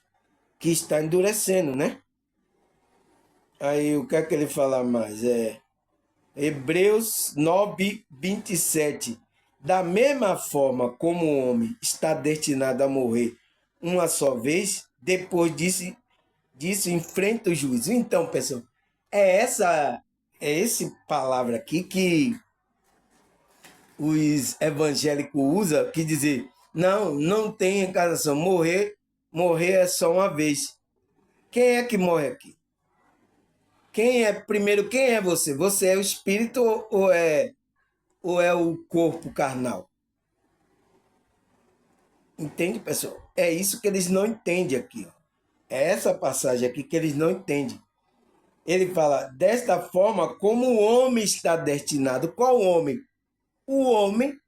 Speaker 1: que está endurecendo, né? Aí o que é que ele fala mais? Hebreus 9, 27. Da mesma forma como o homem está destinado a morrer uma só vez, depois disso enfrenta o juízo. Então, pessoal, é esse palavra aqui que os evangélicos usam, que dizer, não tem encarnação, morrer é só uma vez. Quem é que morre aqui? Quem é você? Você é o espírito ou é o corpo carnal? Entende, pessoal? É isso que eles não entendem aqui. Ó. É essa passagem aqui que eles não entendem. Ele fala, desta forma, como o homem está destinado. Qual homem? O homem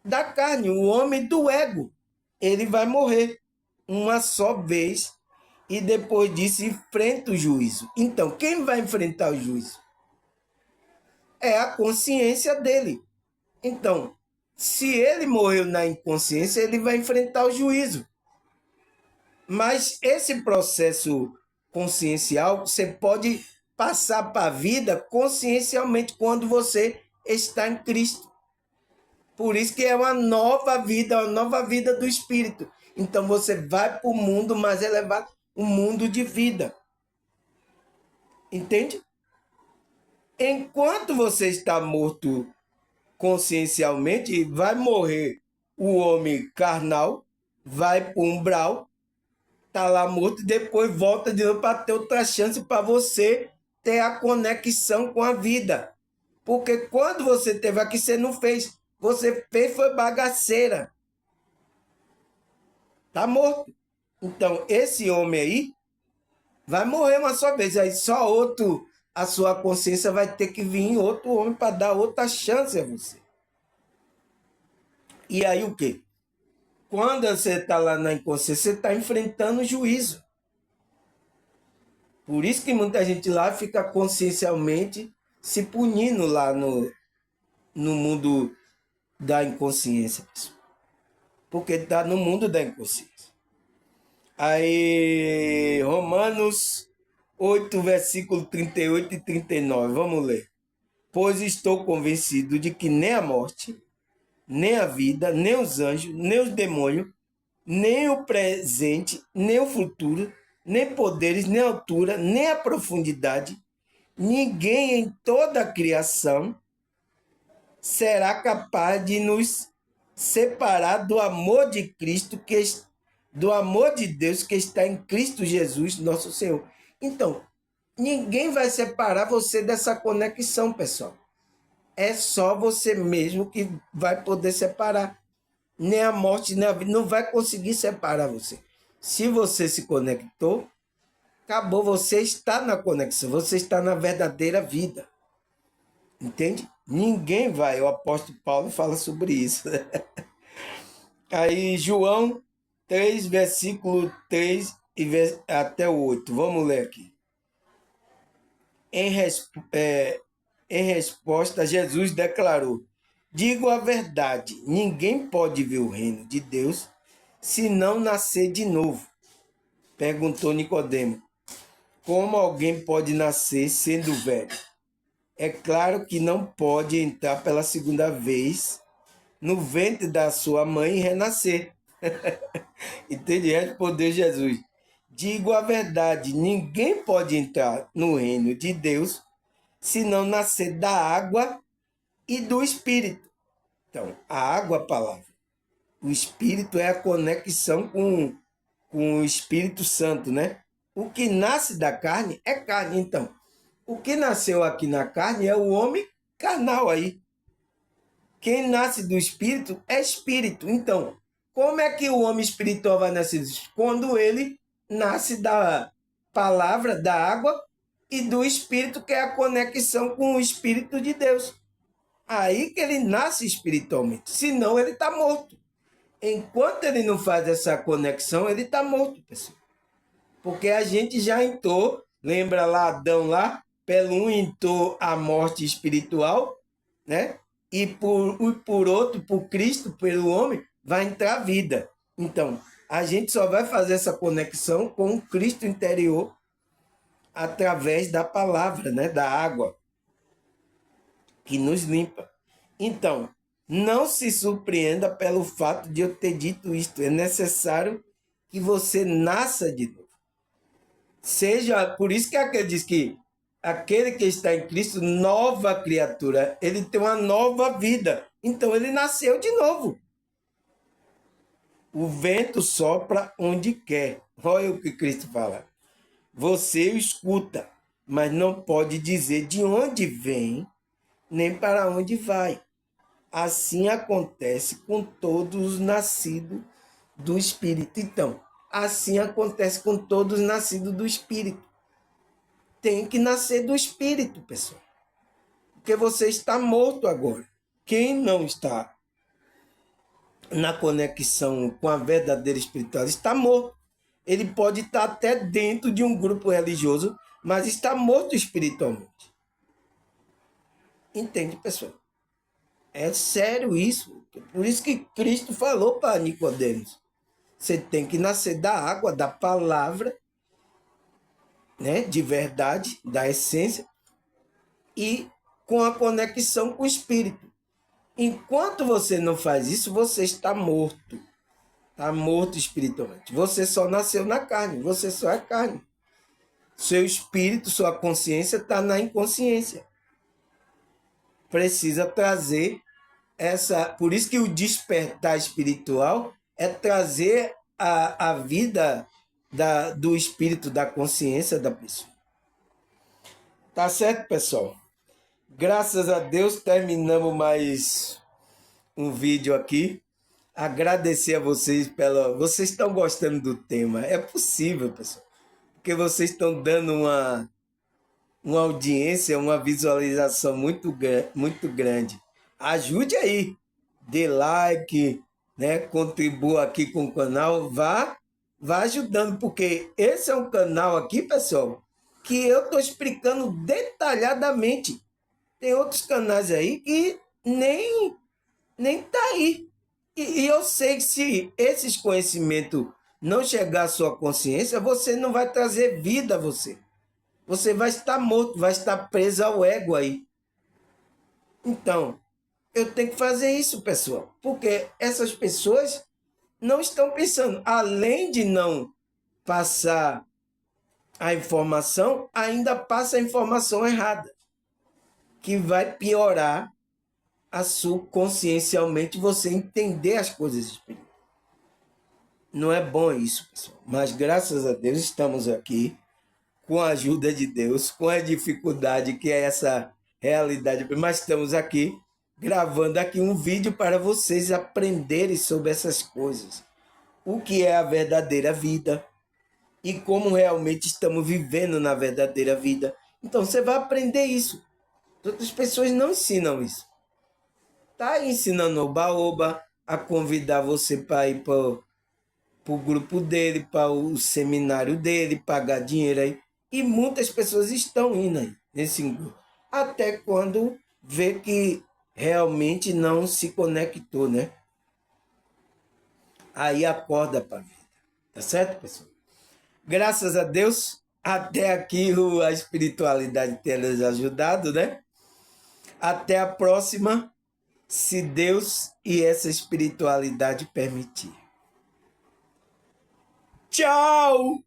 Speaker 1: da carne, o homem do ego. Ele vai morrer uma só vez e depois disso enfrenta o juízo. Então, quem vai enfrentar o juízo? É a consciência dele. Então, se ele morreu na inconsciência, ele vai enfrentar o juízo. Mas esse processo consciencial, você pode passar para a vida consciencialmente quando você está em Cristo. Por isso que é uma nova vida do Espírito. Então você vai para o mundo mais elevado, um mundo de vida. Entende? Enquanto você está morto consciencialmente, vai morrer o homem carnal, vai para o umbral, tá lá morto e depois volta de novo para ter outra chance para você ter a conexão com a vida. Porque quando você teve aqui, você não fez. Você fez foi bagaceira. Tá morto. Então, esse homem aí vai morrer uma só vez. Aí só outro, a sua consciência vai ter que vir outro homem para dar outra chance a você. E aí o quê? Quando você está lá na inconsciência, você está enfrentando o juízo. Por isso que muita gente lá fica consciencialmente se punindo lá no mundo da inconsciência. Porque está no mundo da inconsciência. Aí, Romanos 8, versículo 38 e 39. Vamos ler. Pois estou convencido de que nem a morte, nem a vida, nem os anjos, nem os demônios, nem o presente, nem o futuro, nem poderes, nem altura, nem a profundidade, ninguém em toda a criação será capaz de nos separar do amor de Cristo, do amor de Deus que está em Cristo Jesus, nosso Senhor. Então, ninguém vai separar você dessa conexão, pessoal. É só você mesmo que vai poder separar. Nem a morte, nem a vida não vai conseguir separar você. Se você se conectou, acabou, você está na conexão, você está na verdadeira vida. Entende? Ninguém vai. O apóstolo Paulo fala sobre isso. Aí, João 3, versículo 3 até o 8. Vamos ler aqui. Em resposta, Jesus declarou: digo a verdade, ninguém pode ver o reino de Deus se não nascer de novo. Perguntou Nicodemo: como alguém pode nascer sendo velho? É claro que não pode entrar pela segunda vez no ventre da sua mãe e renascer. Entende? Respondeu Jesus: digo a verdade, ninguém pode entrar no reino de Deus se não nascer da água e do Espírito. Então, a água é a palavra. O Espírito é a conexão com o Espírito Santo, né? O que nasce da carne é carne. Então, o que nasceu aqui na carne é o homem carnal aí. Quem nasce do Espírito é Espírito. Então, como é que o homem espiritual vai nascer? Quando ele nasce da palavra, da água e do Espírito, que é a conexão com o Espírito de Deus. Aí que ele nasce espiritualmente. Senão, ele está morto. Enquanto ele não faz essa conexão, ele está morto, pessoal. Porque a gente já entrou, lembra lá Adão lá? Pelo um entrou a morte espiritual, né? E por outro, por Cristo, pelo homem, vai entrar a vida. Então, a gente só vai fazer essa conexão com o Cristo interior através da palavra, né? Da água, que nos limpa. Então, não se surpreenda pelo fato de eu ter dito isto. É necessário que você nasça de novo. Seja, por isso que aquele diz que aquele que está em Cristo, nova criatura, ele tem uma nova vida. Então ele nasceu de novo. O vento sopra onde quer. Olha o que Cristo fala. Você o escuta, mas não pode dizer de onde vem, nem para onde vai. Assim acontece com todos os nascidos do Espírito. Então, assim acontece com todos os nascidos do Espírito. Tem que nascer do Espírito, pessoal. Porque você está morto agora. Quem não está na conexão com a verdadeira espiritualidade está morto. Ele pode estar até dentro de um grupo religioso, mas está morto espiritualmente. Entende, pessoal? É sério isso. Por isso que Cristo falou para Nicodemos: Você tem que nascer da água, da palavra, né, de verdade, da essência, e com a conexão com o Espírito. Enquanto você não faz isso, você está morto. Está morto espiritualmente. Você só nasceu na carne, você só é carne. Seu espírito, sua consciência está na inconsciência. Precisa trazer essa. Por isso que o despertar espiritual é trazer a vida do espírito, da consciência da pessoa. Tá certo, pessoal? Graças a Deus terminamos mais um vídeo aqui. Agradecer a vocês pela. Vocês estão gostando do tema. É possível, pessoal. Porque vocês estão dando uma audiência, uma visualização muito grande. Ajude aí. Dê like, né? Contribua aqui com o canal. Vá ajudando, porque esse é um canal aqui, pessoal, que eu estou explicando detalhadamente. Tem outros canais aí que nem tá aí. E eu sei que se esses conhecimentos não chegar à sua consciência, você não vai trazer vida a você. Você vai estar morto, vai estar preso ao ego aí. Então, eu tenho que fazer isso, pessoal. Porque essas pessoas não estão pensando. Além de não passar a informação, ainda passa a informação errada. Que vai piorar a subconsciencialmente você entender as coisas espirituais. Não é bom isso, pessoal. Mas graças a Deus estamos aqui com a ajuda de Deus, com a dificuldade que é essa realidade. Mas estamos aqui gravando aqui um vídeo para vocês aprenderem sobre essas coisas. O que é a verdadeira vida e como realmente estamos vivendo na verdadeira vida. Então você vai aprender isso. Outras pessoas não ensinam isso. Tá ensinando o Oba-Oba a convidar você para ir para o grupo dele, para o seminário dele, pagar dinheiro aí. E muitas pessoas estão indo aí nesse grupo. Até quando vê que realmente não se conectou, né? Aí acorda para a vida. Tá certo, pessoal? Graças a Deus, até aqui a espiritualidade tem nos ajudado, né? Até a próxima, se Deus e essa espiritualidade permitir. Tchau!